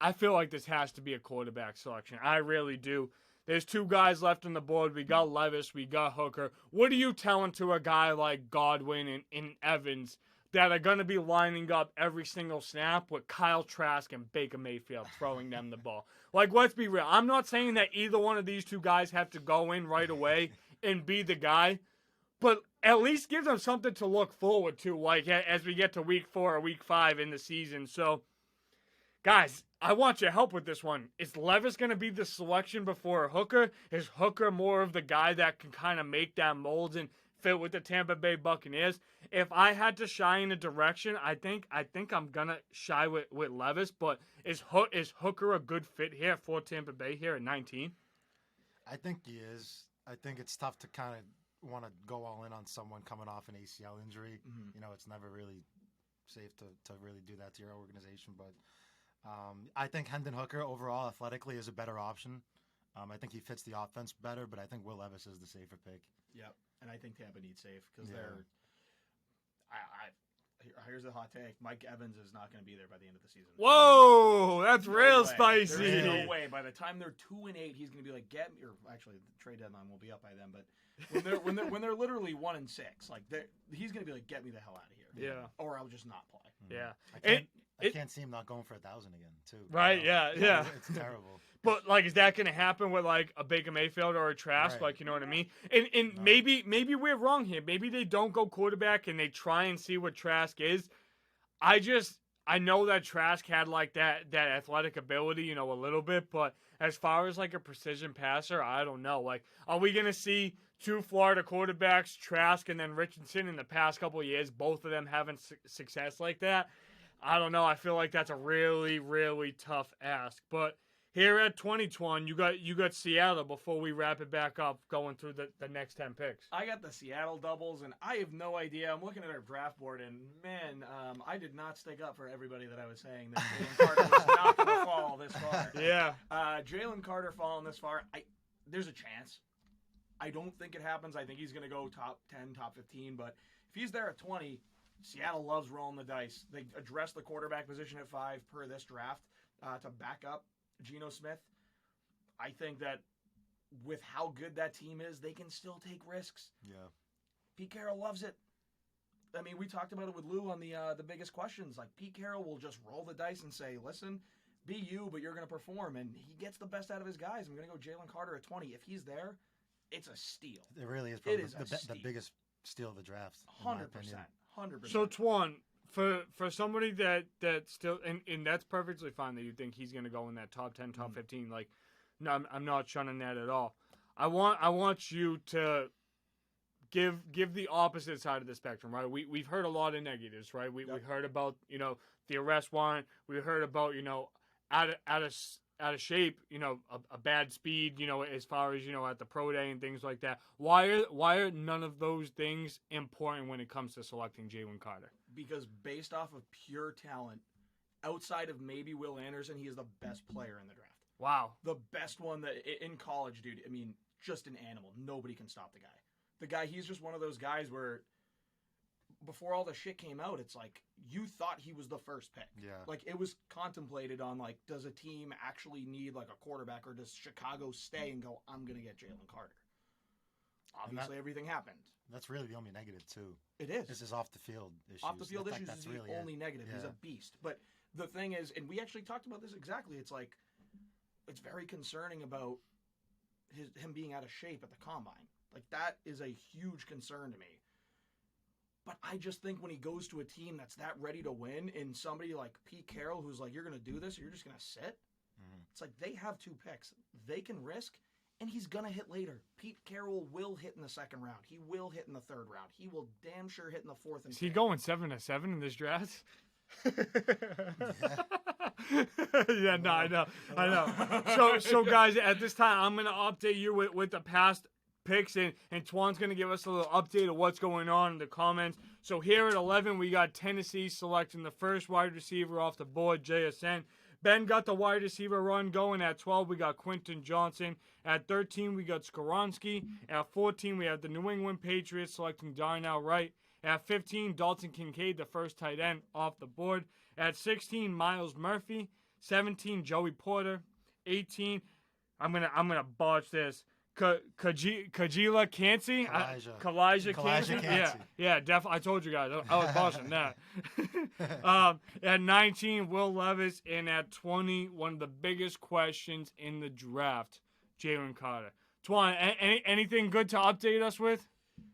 I feel like this has to be a quarterback selection. I really do. There's 2 guys left on the board. We got Levis, we got Hooker. What are you telling to a guy like Godwin and Evans that are going to be lining up every single snap with Kyle Trask and Baker Mayfield throwing them the ball? Like, let's be real. I'm not saying that either one of these 2 guys have to go in right away and be the guy, but at least give them something to look forward to, like as we get to week 4 or week 5 in the season. So, guys, I want your help with this one. Is Levis going to be the selection before Hooker? Is Hooker more of the guy that can kind of make that mold and fit with the Tampa Bay Buccaneers? If I had to shy in a direction, I think I'm going to shy with Levis, but is Hooker a good fit here for Tampa Bay here at 19? I think he is. I think it's tough to kind of want to go all in on someone coming off an ACL injury. Mm-hmm. It's never really safe to really do that to your organization, but I think Hendon Hooker overall athletically is a better option. I think he fits the offense better, but I think Will Levis is the safer pick. Yep, and I think Tampa needs safe because they're. Here's a hot take: Mike Evans is not going to be there by the end of the season. Whoa, that's real spicy. There's no way. By the time they're 2-8, he's going to be like, get me. Or actually, the trade deadline will be up by then. But when they're literally 1-6, like he's going to be like, get me the hell out of here. Yeah. Or I'll just not play. Yeah. I can't see him not going for 1,000 again, too. Right, yeah. It's terrible. But, like, is that going to happen with, like, a Baker Mayfield or a Trask? Right. Like, you know what I mean? And no. maybe we're wrong here. Maybe they don't go quarterback and they try and see what Trask is. I know that Trask had, like, that athletic ability, a little bit. But as far as, like, a precision passer, I don't know. Like, are we going to see 2 Florida quarterbacks, Trask and then Richardson, in the past couple of years, both of them having success like that? I don't know. I feel like that's a really, really tough ask. But here at 2020, you got Seattle before we wrap it back up going through the next 10 picks. I got the Seattle doubles, and I have no idea. I'm looking at our draft board, and, man, I did not stick up for everybody that I was saying that Jalen Carter was not going to fall this far. Yeah. Jalen Carter falling this far, there's a chance. I don't think it happens. I think he's going to go top 10, top 15. But if he's there at 20, Seattle loves rolling the dice. They address the quarterback position at 5 per this draft to back up Geno Smith. I think that with how good that team is, they can still take risks. Yeah. Pete Carroll loves it. I mean, we talked about it with Lou on the biggest questions. Like, Pete Carroll will just roll the dice and say, listen, be you, but you're going to perform. And he gets the best out of his guys. I'm going to go Jalen Carter at 20. If he's there, it's a steal. It really is probably the biggest steal of the draft. 100%. 100%. So, Twon, for somebody that still, and that's perfectly fine that you think he's going to go in that top 10, top 15. Like, no, I'm not shunning that at all. I want you to give the opposite side of the spectrum, right? We've heard a lot of negatives, right? We heard about the arrest warrant. We heard about out of shape, a bad speed, as far as at the pro day and things like that. Why are none of those things important when it comes to selecting Jalen Carter? Because based off of pure talent, outside of maybe Will Anderson, he is the best player in the draft. Wow, the best one that in college, dude. I mean, just an animal. Nobody can stop the guy. The guy, he's just one of those guys where before all the shit came out, it's like you thought he was the first pick. Yeah. Like it was contemplated on like, does a team actually need like a quarterback, or does Chicago stay and go, I'm gonna get Jalen Carter? Obviously, everything happened. That's really the only negative too. It is. This is off the field issues. Off the field issues is the really only negative. Yeah. He's a beast. But the thing is, and we actually talked about this exactly. It's like it's very concerning about him being out of shape at the combine. Like, that is a huge concern to me. But I just think when he goes to a team that's that ready to win, and somebody like Pete Carroll, who's like, you're going to do this, or you're just going to sit, it's like they have 2 picks. They can risk, and he's going to hit later. Pete Carroll will hit in the 2nd round. He will hit in the 3rd round. He will damn sure hit in the 4th and 5th. Is he going 7-7 in this draft? Yeah, no, I know. So guys, at this time, I'm going to update you with the past picks, and Twon's going to give us a little update of what's going on in the comments. So here at 11, we got Tennessee selecting the first wide receiver off the board, JSN. Ben got the wide receiver run going. At 12, we got Quentin Johnson. At 13, we got Skoronski. At 14, we have the New England Patriots selecting Darnell Wright. At 15, Dalton Kincaid, the first tight end off the board. At 16, Miles Murphy. 17, Joey Porter. 18, I'm gonna botch this. Kajila Cansey? Kalijah Cansey? Yeah, definitely. I told you guys. I was botching that. At 19, Will Levis. And at 20, one of the biggest questions in the draft, Jalen Carter. Twon, anything good to update us with?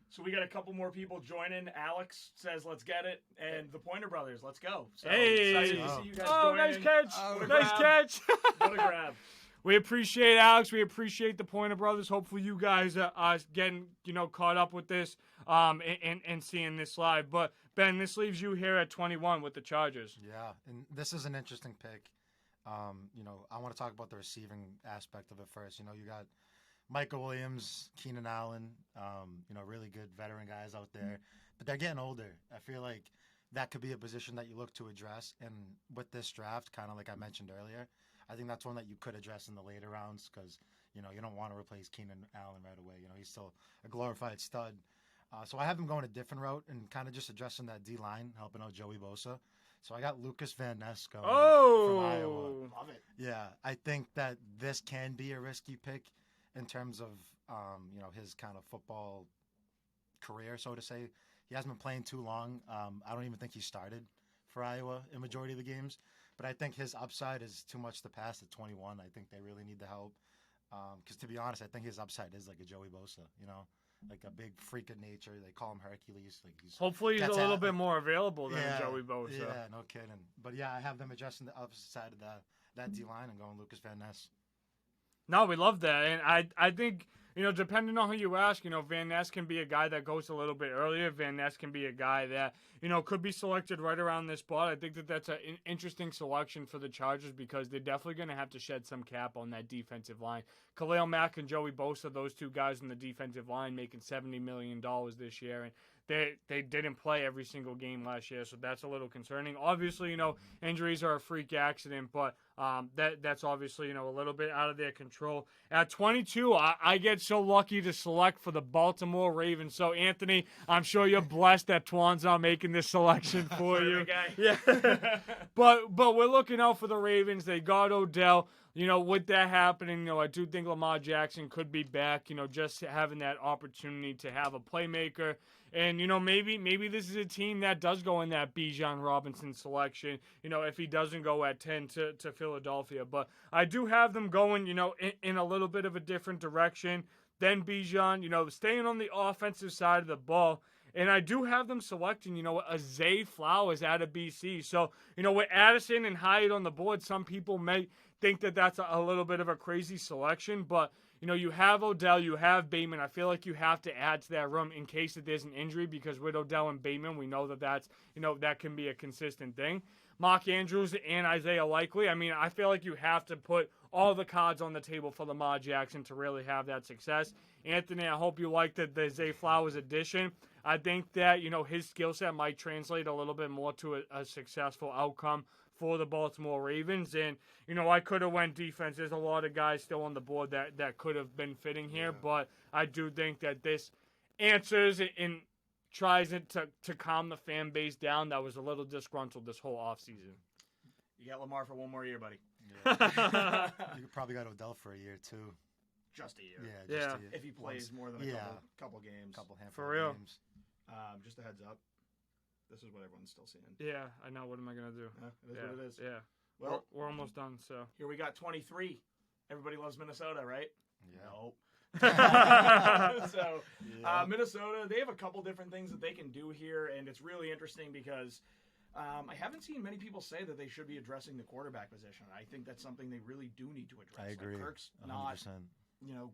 So we got a couple more people joining. Alex says, let's get it. And the Pointer Brothers, let's go. So hey! Excited to see you guys oh, nice catch. Nice catch. What a grab. We appreciate Alex. We appreciate the Pointer Brothers. Hopefully you guys are getting, caught up with this and seeing this live. But, Ben, this leaves you here at 21 with the Chargers. Yeah, and this is an interesting pick. I want to talk about the receiving aspect of it first. You got Michael Williams, Keenan Allen, really good veteran guys out there. But they're getting older. I feel like that could be a position that you look to address. And with this draft, kind of like I mentioned earlier, I think that's one that you could address in the later rounds because, you don't want to replace Keenan Allen right away. He's still a glorified stud. So I have him going a different route and kind of just addressing that D-line, helping out Joey Bosa. So I got Lucas Van Ness going from Iowa. Love it. Yeah, I think that this can be a risky pick in terms of, his kind of football career, so to say. He hasn't been playing too long. I don't even think he started for Iowa in majority of the games. But I think his upside is too much to pass at 21. I think they really need the help. Because to be honest, I think his upside is like a Joey Bosa, like a big freak of nature. They call him Hercules. Hopefully he's a little bit more available than Joey Bosa. Yeah, no kidding. But yeah, I have them addressing the upside of that D-line and going Lucas Van Ness. No, we love that. And I think, depending on who you ask, Van Ness can be a guy that goes a little bit earlier. Van Ness can be a guy that, could be selected right around this spot. I think that's an interesting selection for the Chargers because they're definitely going to have to shed some cap on that defensive line. Khalil Mack and Joey Bosa, those 2 guys on the defensive line making $70 million this year. And they didn't play every single game last year, so that's a little concerning. Obviously, injuries are a freak accident, but that's obviously, a little bit out of their control. At 22, I get so lucky to select for the Baltimore Ravens. So, Anthony, I'm sure you're blessed that Twon's not making this selection for you. Yeah. But we're looking out for the Ravens. They got Odell. With that happening, I do think Lamar Jackson could be back, just having that opportunity to have a playmaker. And, maybe this is a team that does go in that Bijan Robinson selection, if he doesn't go at 10 to Philadelphia. But I do have them going, in a little bit of a different direction than Bijan, staying on the offensive side of the ball. And I do have them selecting, a Zay Flowers out of BC. So, with Addison and Hyatt on the board, some people may think that that's a little bit of a crazy selection. But, you have Odell, you have Bateman. I feel like you have to add to that room in case that there's an injury because with Odell and Bateman, we know that's, that can be a consistent thing. Mark Andrews and Isaiah Likely. I mean, I feel like you have to put all the cards on the table for Lamar Jackson to really have that success. Anthony, I hope you like the Zay Flowers addition. I think that, his skill set might translate a little bit more to a successful outcome for the Baltimore Ravens. And, I could have went defense. There's a lot of guys still on the board that could have been fitting here. Yeah. But I do think that this answers and tries it to calm the fan base down that was a little disgruntled this whole offseason. You got Lamar for one more year, buddy. Yeah. You probably got Odell for a year, too. Just a year. Yeah, just a year. If he plays more than a couple games. Handful of games. Just a heads up. This is what everyone's still seeing. Yeah, I know. What am I going to do? It is what it is. Yeah. Well, we're almost done, so. Here we got 23. Everybody loves Minnesota, right? Yeah. Nope. So, Minnesota, they have a couple different things that they can do here, and it's really interesting because I haven't seen many people say that they should be addressing the quarterback position. I think that's something they really do need to address. I agree. Like, Kirk's 100%. not,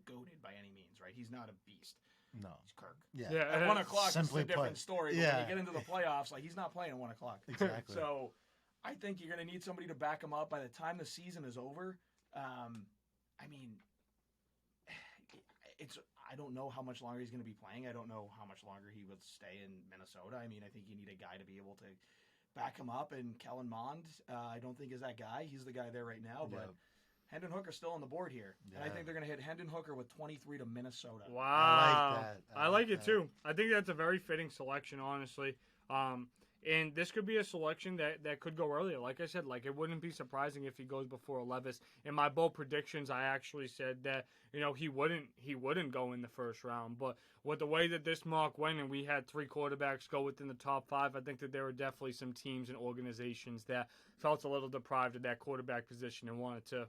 goated by any means, right? He's not a beast. No. He's Kirk. Yeah. At 1 o'clock, it's a Simply different put. story. But when you get into the playoffs, like, he's not playing at 1 o'clock. Exactly. So I think you're going to need somebody to back him up by the time the season is over. I mean, I don't know how much longer he's going to be playing. I don't know how much longer he would stay in Minnesota. I mean, I think you need a guy to be able to back him up. And Kellen Mond, I don't think is that guy. He's the guy there right now. But Hendon Hooker's still on the board here. Yeah. And I think they're going to hit Hendon Hooker with 23 to Minnesota. Wow. I like that. I like it too. I think that's a very fitting selection, honestly. And this could be a selection that could go earlier. Like I said, it wouldn't be surprising if he goes before Levis. In my bold predictions, I actually said that, he wouldn't go in the first round. But with the way that this mock went and we had 3 quarterbacks go within the top 5, I think that there were definitely some teams and organizations that felt a little deprived of that quarterback position and wanted to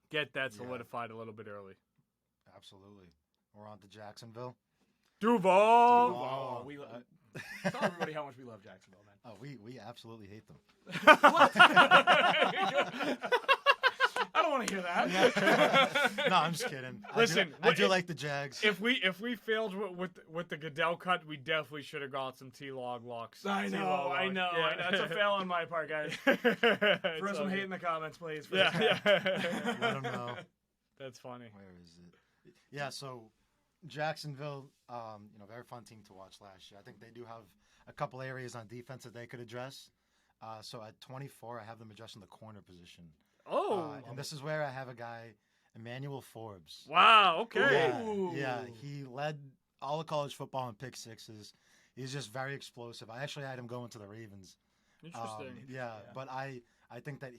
get that solidified a little bit early. Absolutely. We're on to Jacksonville. Duval. Tell everybody how much we love Jacksonville, man. Oh, we absolutely hate them. I don't want to hear that. No, I'm just kidding. Listen, I do like the Jags. If we failed with the Goodell cut, we definitely should have got some T-Log locks. I know. Yeah. It's a fail on my part, guys. Throw some hate in the comments, please. Yeah. Let them know. That's funny. Where is it? Yeah, so Jacksonville, very fun team to watch last year. I think they do have a couple areas on defense that they could address. So at 24, I have them addressing the corner position. Oh. And this is where I have a guy, Emmanuel Forbes. Wow, okay. Yeah, he led all of college football in pick sixes. He's just very explosive. I actually had him going to the Ravens. Interesting. But I think that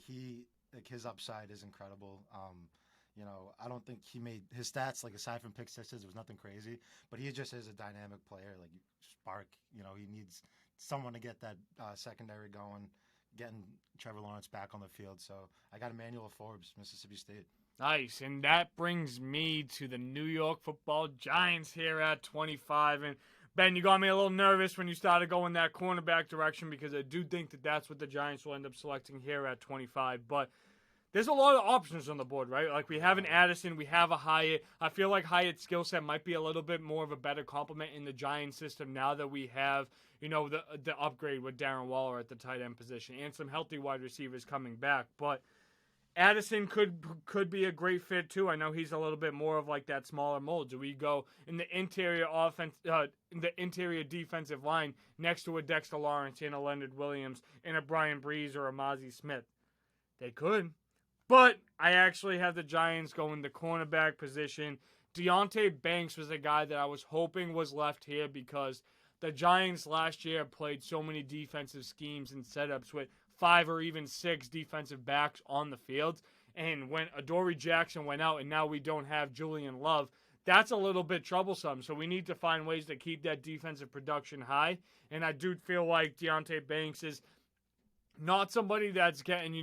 his upside is incredible. I don't think he made his stats, aside from pick sixes, it was nothing crazy. But he just is a dynamic player, spark. He needs someone to get that secondary going, getting Trevor Lawrence back on the field. So I got Emmanuel Forbes, Mississippi State. Nice. And that brings me to the New York Football Giants here at 25. And Ben, you got me a little nervous when you started going that cornerback direction because I do think that that's what the Giants will end up selecting here at 25. But there's a lot of options on the board, right? We have an Addison, we have a Hyatt. I feel like Hyatt's skill set might be a little bit more of a better complement in the Giants system now that we have, the upgrade with Darren Waller at the tight end position and some healthy wide receivers coming back. But Addison could be a great fit too. I know he's a little bit more of that smaller mold. Do we go in the interior defensive line next to a Dexter Lawrence and a Leonard Williams and a Brian Breeze or a Mozzie Smith? They could. But I actually have the Giants going the cornerback position. Deonte Banks was a guy that I was hoping was left here because the Giants last year played so many defensive schemes and setups with 5 or even 6 defensive backs on the field. And when Adoree Jackson went out and now we don't have Julian Love, that's a little bit troublesome. So we need to find ways to keep that defensive production high. And I do feel like Deonte Banks is not somebody that's getting,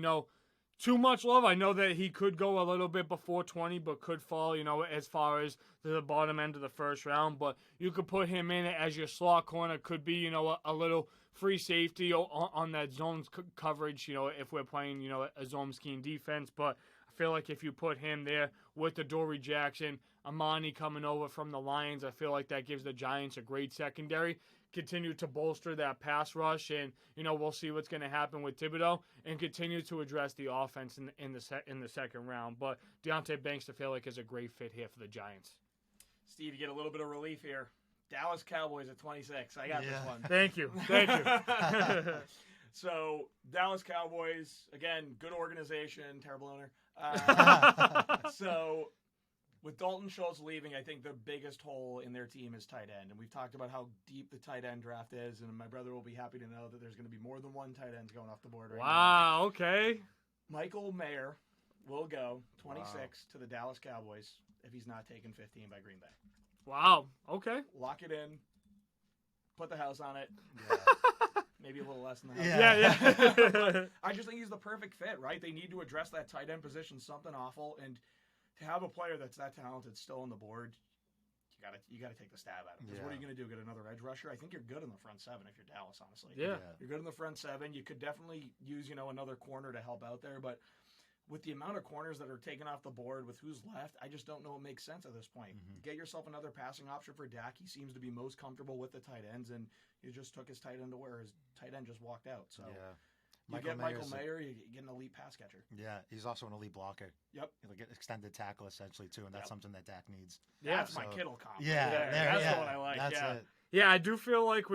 too much love. I know that he could go a little bit before 20, but could fall, as far as the bottom end of the first round. But you could put him in as your slot corner. Could be, a little free safety on that zone coverage, if we're playing, a zone scheme defense. But I feel like if you put him there with Adoree Jackson, Amani coming over from the Lions, I feel like that gives the Giants a great secondary. Continue to bolster that pass rush, and we'll see what's going to happen with Thibodeau, and continue to address the offense in the second round. But Deonte Banks, I feel like, is a great fit here for the Giants. Steve, you get a little bit of relief here. Dallas Cowboys at 26. I got this one. Thank you. So Dallas Cowboys, again, good organization, terrible owner. So with Dalton Schultz leaving, I think the biggest hole in their team is tight end. And we've talked about how deep the tight end draft is, and my brother will be happy to know that there's going to be more than one tight end going off the board right now. Wow, okay. Michael Mayer will go 26 to the Dallas Cowboys if he's not taken 15 by Green Bay. Wow, okay. Lock it in. Put the house on it. Yeah. Maybe a little less than the house. Yeah. I just think he's the perfect fit, right? They need to address that tight end position, something awful, and to have a player that's that talented still on the board, you gotta take the stab at him. Because what are you gonna do? Get another edge rusher? I think you're good in the front seven if you're Dallas, honestly. Yeah. You're good in the front seven. You could definitely use another corner to help out there, but with the amount of corners that are taken off the board with who's left, I just don't know what makes sense at this point. Get yourself another passing option for Dak. He seems to be most comfortable with the tight ends, and you just took his tight end to where his tight end just walked out. So you get Michael Mayer, you get an elite pass catcher. Yeah, he's also an elite blocker. Yep. He'll get extended tackle essentially too, and that's something that Dak needs. That's my Kittle comp. Yeah, that's what I like. That's it. Yeah, I do feel like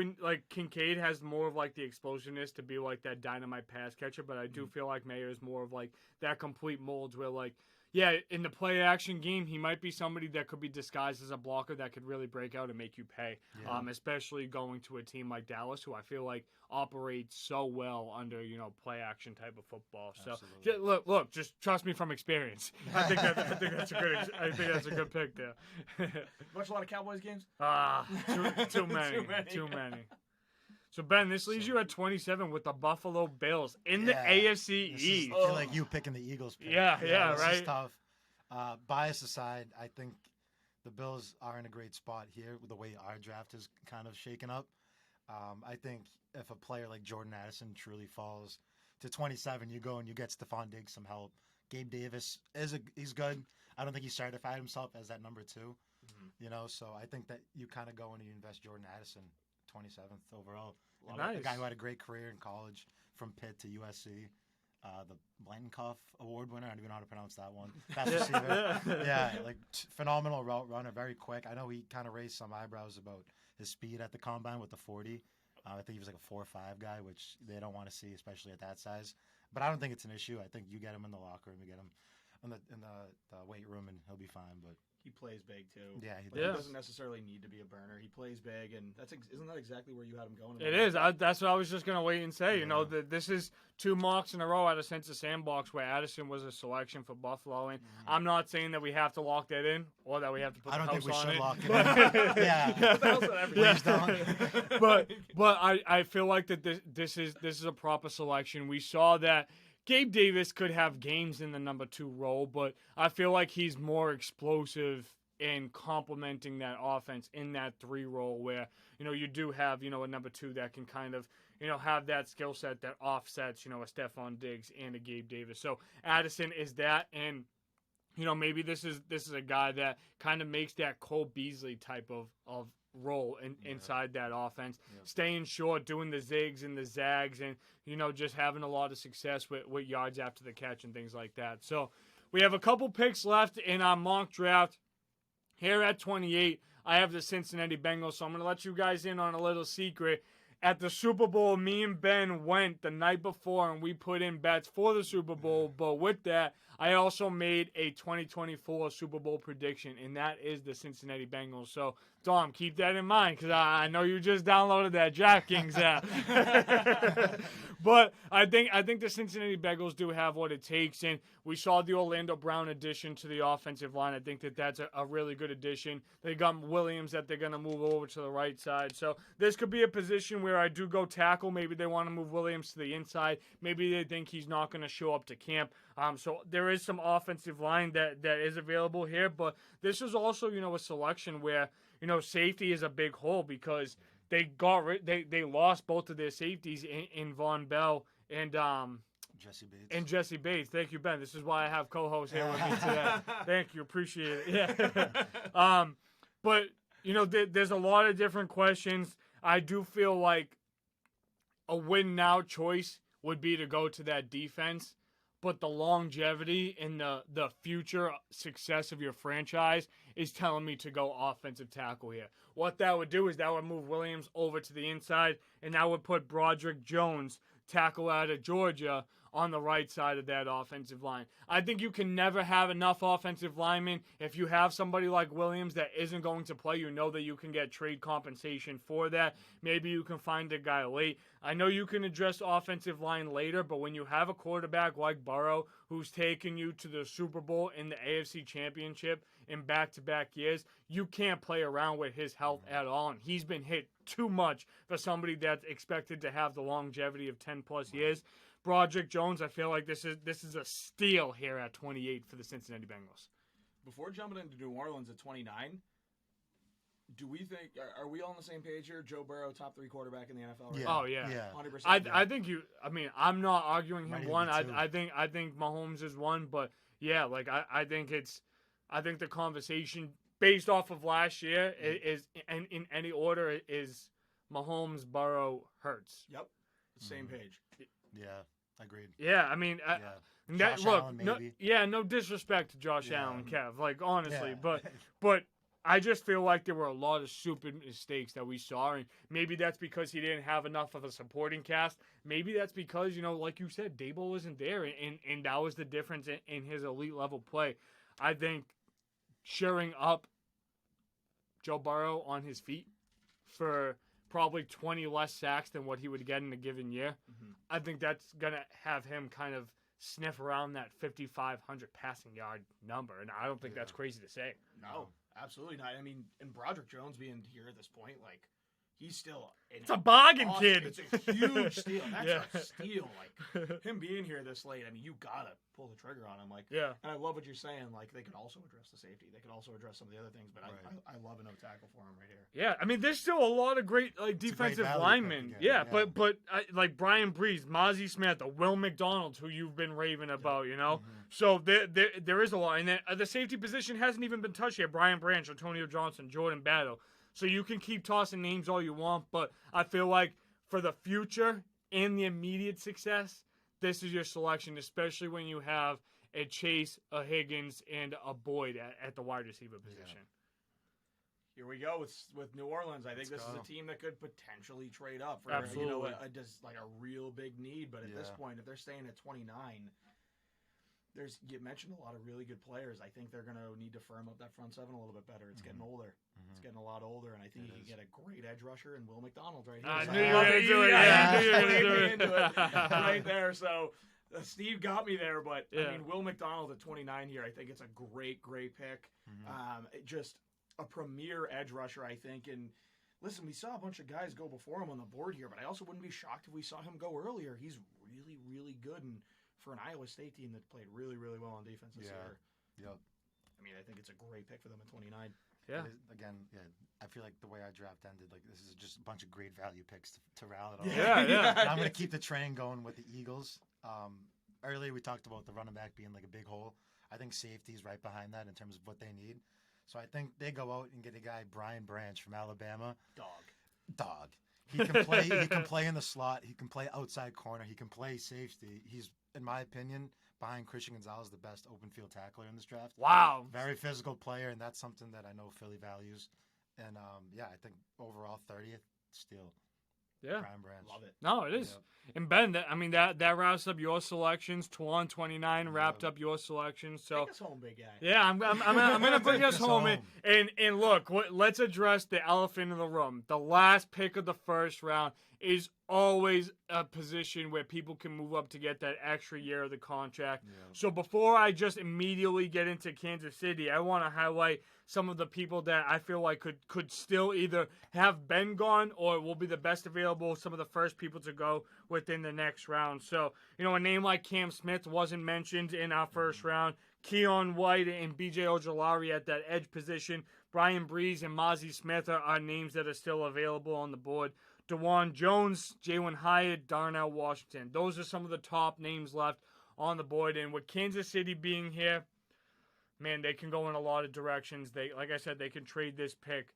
Kincaid has more of like the explosiveness to be like that dynamite pass catcher, but I do feel like Mayer is more of like that complete molds where like, yeah, in the play action game, he might be somebody that could be disguised as a blocker that could really break out and make you pay. Especially going to a team like Dallas, who I feel like operates so well under play action type of football. Absolutely. So look, just trust me from experience. I think that's a good pick there. Watch a lot of Cowboys games. Too many. So, Ben, this leaves you at 27 with the Buffalo Bills in the AFC East. I feel like you picking the Eagles pick. Yeah, this right. is tough. Bias aside, I think the Bills are in a great spot here with the way our draft is kind of shaken up. I think if a player like Jordan Addison truly falls to 27, you go and you get Stephon Diggs some help. Gabe Davis, he's good. I don't think he certified himself as that number 2. So I think that you kind of go and you invest Jordan Addison 27th overall. Nice. A guy who had a great career in college from Pitt to USC. The Blankenkoff Award winner. I don't even know how to pronounce that one. Fast receiver. Phenomenal route runner, very quick. I know he kind of raised some eyebrows about his speed at the combine with the 40. I think he was like a 4.5 guy, which they don't want to see, especially at that size. But I don't think it's an issue. I think you get him in the locker room, you get him in the weight room, and he'll be fine. But he plays big too. Yeah, he doesn't necessarily need to be a burner. He plays big, and isn't that exactly where you had him going? It is. That's what I was just gonna wait and say. This is 2 mocks in a row out of Sense of Sandbox where Addison was a selection for Buffalo, and I'm not saying that we have to lock that in or that we have to put. I don't think we should it. lock it in. Please don't. but I feel like that this is a proper selection. We saw that Gabe Davis could have games in the number 2 role, but I feel like he's more explosive in complementing that offense in that 3 role where, you do have, a number 2 that can kind of, have that skill set that offsets, a Stephon Diggs and a Gabe Davis. So Addison is that, and, maybe this is a guy that kind of makes that Cole Beasley type of role inside that offense, staying short, doing the zigs and the zags, and just having a lot of success with yards after the catch and things like that. So we have a couple picks left in our mock draft. Here at 28, I have the Cincinnati Bengals, so I'm going to let you guys in on a little secret. At the Super Bowl, me and Ben went the night before, and we put in bets for the Super Bowl. But with that, I also made a 2024 Super Bowl prediction, and that is the Cincinnati Bengals. So, Dom, keep that in mind, because I know you just downloaded that DraftKings app. But I think the Cincinnati Bengals do have what it takes, and we saw the Orlando Brown addition to the offensive line. I think that's a really good addition. They got Williams that they're going to move over to the right side. So this could be a position where I do go tackle. Maybe they want to move Williams to the inside. Maybe they think he's not going to show up to camp. So there is some offensive line that is available here, but this is also, a selection where, safety is a big hole because they lost both of their safeties in Von Bell and Jesse Bates. Thank you, Ben. This is why I have co-hosts here with me today. Thank you, appreciate it. Yeah. But there's a lot of different questions. I do feel like a win now choice would be to go to that defense, but the longevity and the future success of your franchise is telling me to go offensive tackle here. What that would do is that would move Williams over to the inside, and that would put Broderick Jones, tackle out of Georgia, on the right side of that offensive line. I think you can never have enough offensive linemen. If you have somebody like Williams that isn't going to play, you know that you can get trade compensation for that. Maybe you can find a guy late. I know you can address offensive line later, but when you have a quarterback like Burrow who's taken you to the Super Bowl and the AFC Championship in back-to-back years, you can't play around with his health at all, and he's been hit too much for somebody that's expected to have the longevity of 10-plus years. Broderick Jones, I feel like this is a steal here at 28 for the Cincinnati Bengals. before jumping into New Orleans at 29, do we think are we all on the same page here? Joe Burrow, top 3 quarterback in the NFL. Right? Oh yeah. 100%. I think you. I mean, I'm not arguing him Might even one. be two. I think Mahomes is one, but yeah, like I think the conversation based off of last year is and in any order is Mahomes, Burrow, Hurts. Yep. Same page. Yeah, agreed. Yeah, I mean, Yeah. Josh Allen, no, maybe. no disrespect to Josh Allen, Kev. Like honestly, Yeah. but I just feel like there were a lot of stupid mistakes that we saw, and maybe that's because he didn't have enough of a supporting cast. Maybe that's because, like you said, Dable wasn't there, and that was the difference in his elite level play. I think shoring up Joe Burrow on his feet for probably 20 less sacks than what he would get in a given year, I think that's going to have him kind of sniff around that 5,500 passing yard number, and I don't think that's crazy to say. No. Absolutely not. I mean, and Broderick Jones being here at this point, like, he's still it's a bargain, awesome. kid. It's a huge steal. That's Yeah. a steal. Like, him being here this late, I mean, you gotta pull the trigger on him. Like, Yeah. And I love what you're saying. Like, they could also address the safety. They could also address some of the other things. But Right. I love a no tackle for him right here. Yeah, I mean, there's still a lot of great a great defensive value linemen. pick again, Yeah, but like Brian Breeze, Mozzie Smith, Will McDonald, who you've been raving about, So there is a lot, and then the safety position hasn't even been touched yet. Brian Branch, Antonio Johnson, Jordan Battle. So you can keep tossing names all you want, but I feel like for the future and the immediate success, this is your selection, especially when you have a Chase, a Higgins, and a Boyd at the wide receiver position. Here we go with New Orleans. I think Let's this is go. a team that could potentially trade up for Absolutely. just like a real big need. But at this point, if they're staying at 29, you mentioned a lot of really good players. I think they're going to need to firm up that front seven a little bit better. It's getting older. It's getting a lot older, and I think you can get a great edge rusher in Will McDonald right here. I So knew you were going to do it. Yeah, I knew you were going to do played it. me into it right there. So Steve got me there, but I mean, Will McDonald at 29 here, I think it's a great pick. Just a premier edge rusher, I think. And listen, we saw a bunch of guys go before him on the board here, but I also wouldn't be shocked if we saw him go earlier. He's really, really good, and for an Iowa State team that played really, really well on defense this year. Yep. I mean, I think it's a great pick for them at 29. Yeah. I feel like the way our draft ended, like this is just a bunch of great value picks to round it off. Yeah. And I'm going to keep the train going with the Eagles. Earlier we talked about the running back being like a big hole. I think safety's right behind that in terms of what they need. So I think they go out and get a guy, Brian Branch from Alabama. Dog. He can play. He can play in the slot. He can play outside corner. He can play safety. He's, in my opinion, behind Christian Gonzalez, the best open field tackler in this draft. Wow. Very physical player, and that's something that I know Philly values. And I think overall 30th steal. Yeah. Brian Branch. Love it. No, it is. And Ben, that wraps up your selections. Twon 29 wrapped up your selections. So Take us home, big guy. yeah, I'm gonna bring us home. home. And look, let's address the elephant in the room. The last pick of the first round is always a position where people can move up to get that extra year of the contract. Yeah. So before I just immediately get into Kansas City, I want to highlight some of the people that I feel like could still either have been gone or will be the best available, some of the first people to go within the next round. So, a name like Cam Smith wasn't mentioned in our first round. Keon White and B.J. Ojolari at that edge position. Brian Breeze and Mozzie Smith are names that are still available on the board. DeJuan Jones, Jalen Hyatt, Darnell Washington. Those are some of the top names left on the board. And with Kansas City being here, man, they can go in a lot of directions. Like I said, they can trade this pick.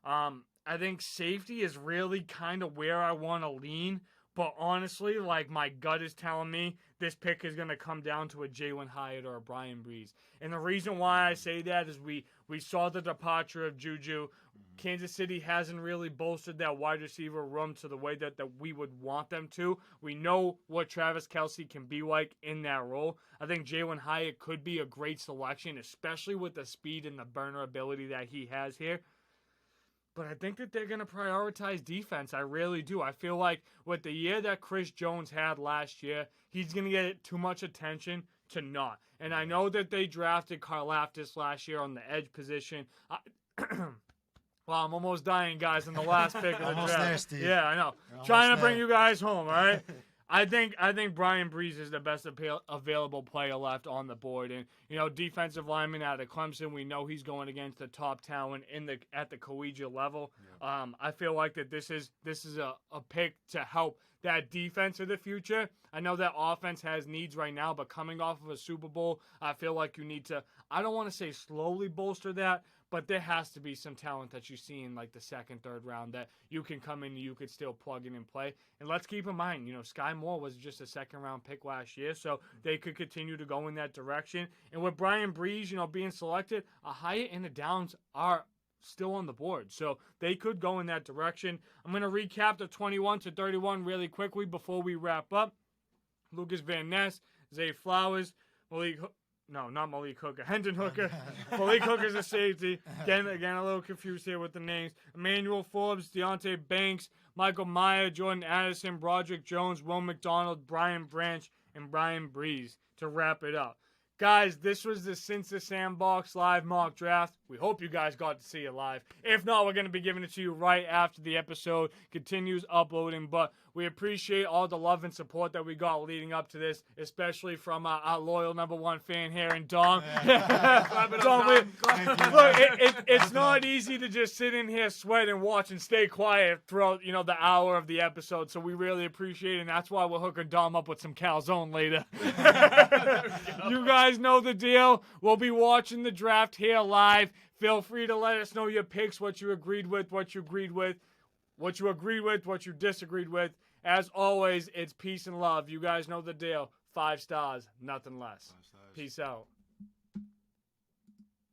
I think safety is really kind of where I want to lean. But honestly, like my gut is telling me this pick is going to come down to a Jalen Hyatt or a Brian Breeze. And the reason why I say that is we saw the departure of Juju. Kansas City hasn't really bolstered that wide receiver room to the way that we would want them to. We know what Travis Kelce can be like in that role. I think Jalen Hyatt could be a great selection, especially with the speed and the burner ability that he has here. But I think that they're going to prioritize defense. I really do. I feel like with the year that Chris Jones had last year, he's going to get too much attention to not. And I know that they drafted Karlaftis last year on the edge position. Well, I'm almost dying, guys, in the last pick of the Almost draft. there, Steve. Yeah, I know. You're Trying to almost bring there. you guys home, all right? I think Brian Breeze is the best available player left on the board, and defensive lineman out of Clemson. We know he's going against the top talent at the collegiate level. Yeah. I feel like that this is a pick to help that defense of the future. I know that offense has needs right now, but coming off of a Super Bowl, I feel like you need to. I don't want to say slowly bolster that, but there has to be some talent that you see in like the second, third round that you can come in and you could still plug in and play. And let's keep in mind, Sky Moore was just a second round pick last year, so they could continue to go in that direction. And with Brian Breeze, being selected, a Hyatt and a Downs are still on the board, so they could go in that direction. I'm going to recap the 21 to 31 really quickly before we wrap up. Lucas Van Ness, Zay Flowers, Malik Hooker. Hendon Hooker. Malik Hooker's a safety. Again, a little confused here with the names. Emmanuel Forbes, Deontay Banks, Michael Meyer, Jordan Addison, Broderick Jones, Will McDonald, Brian Branch, and Brian Breeze to wrap it up. Guys, this was the Since the Sandbox live mock draft. We hope you guys got to see it live. If not, we're going to be giving it to you right after the episode continues uploading. But we appreciate all the love and support that we got leading up to this, especially from our loyal #1 fan here in Dom. Dom, look, it's not easy to just sit in here, sweat, and watch and stay quiet throughout, the hour of the episode. So we really appreciate it, and that's why we're hooking Dom up with some calzone later. You guys know the deal. We'll be watching the draft here live. Feel free to let us know your picks, what you agreed with, what you disagreed with. As always, it's peace and love. You guys know the deal. 5 stars, nothing less. 5 stars. Peace out.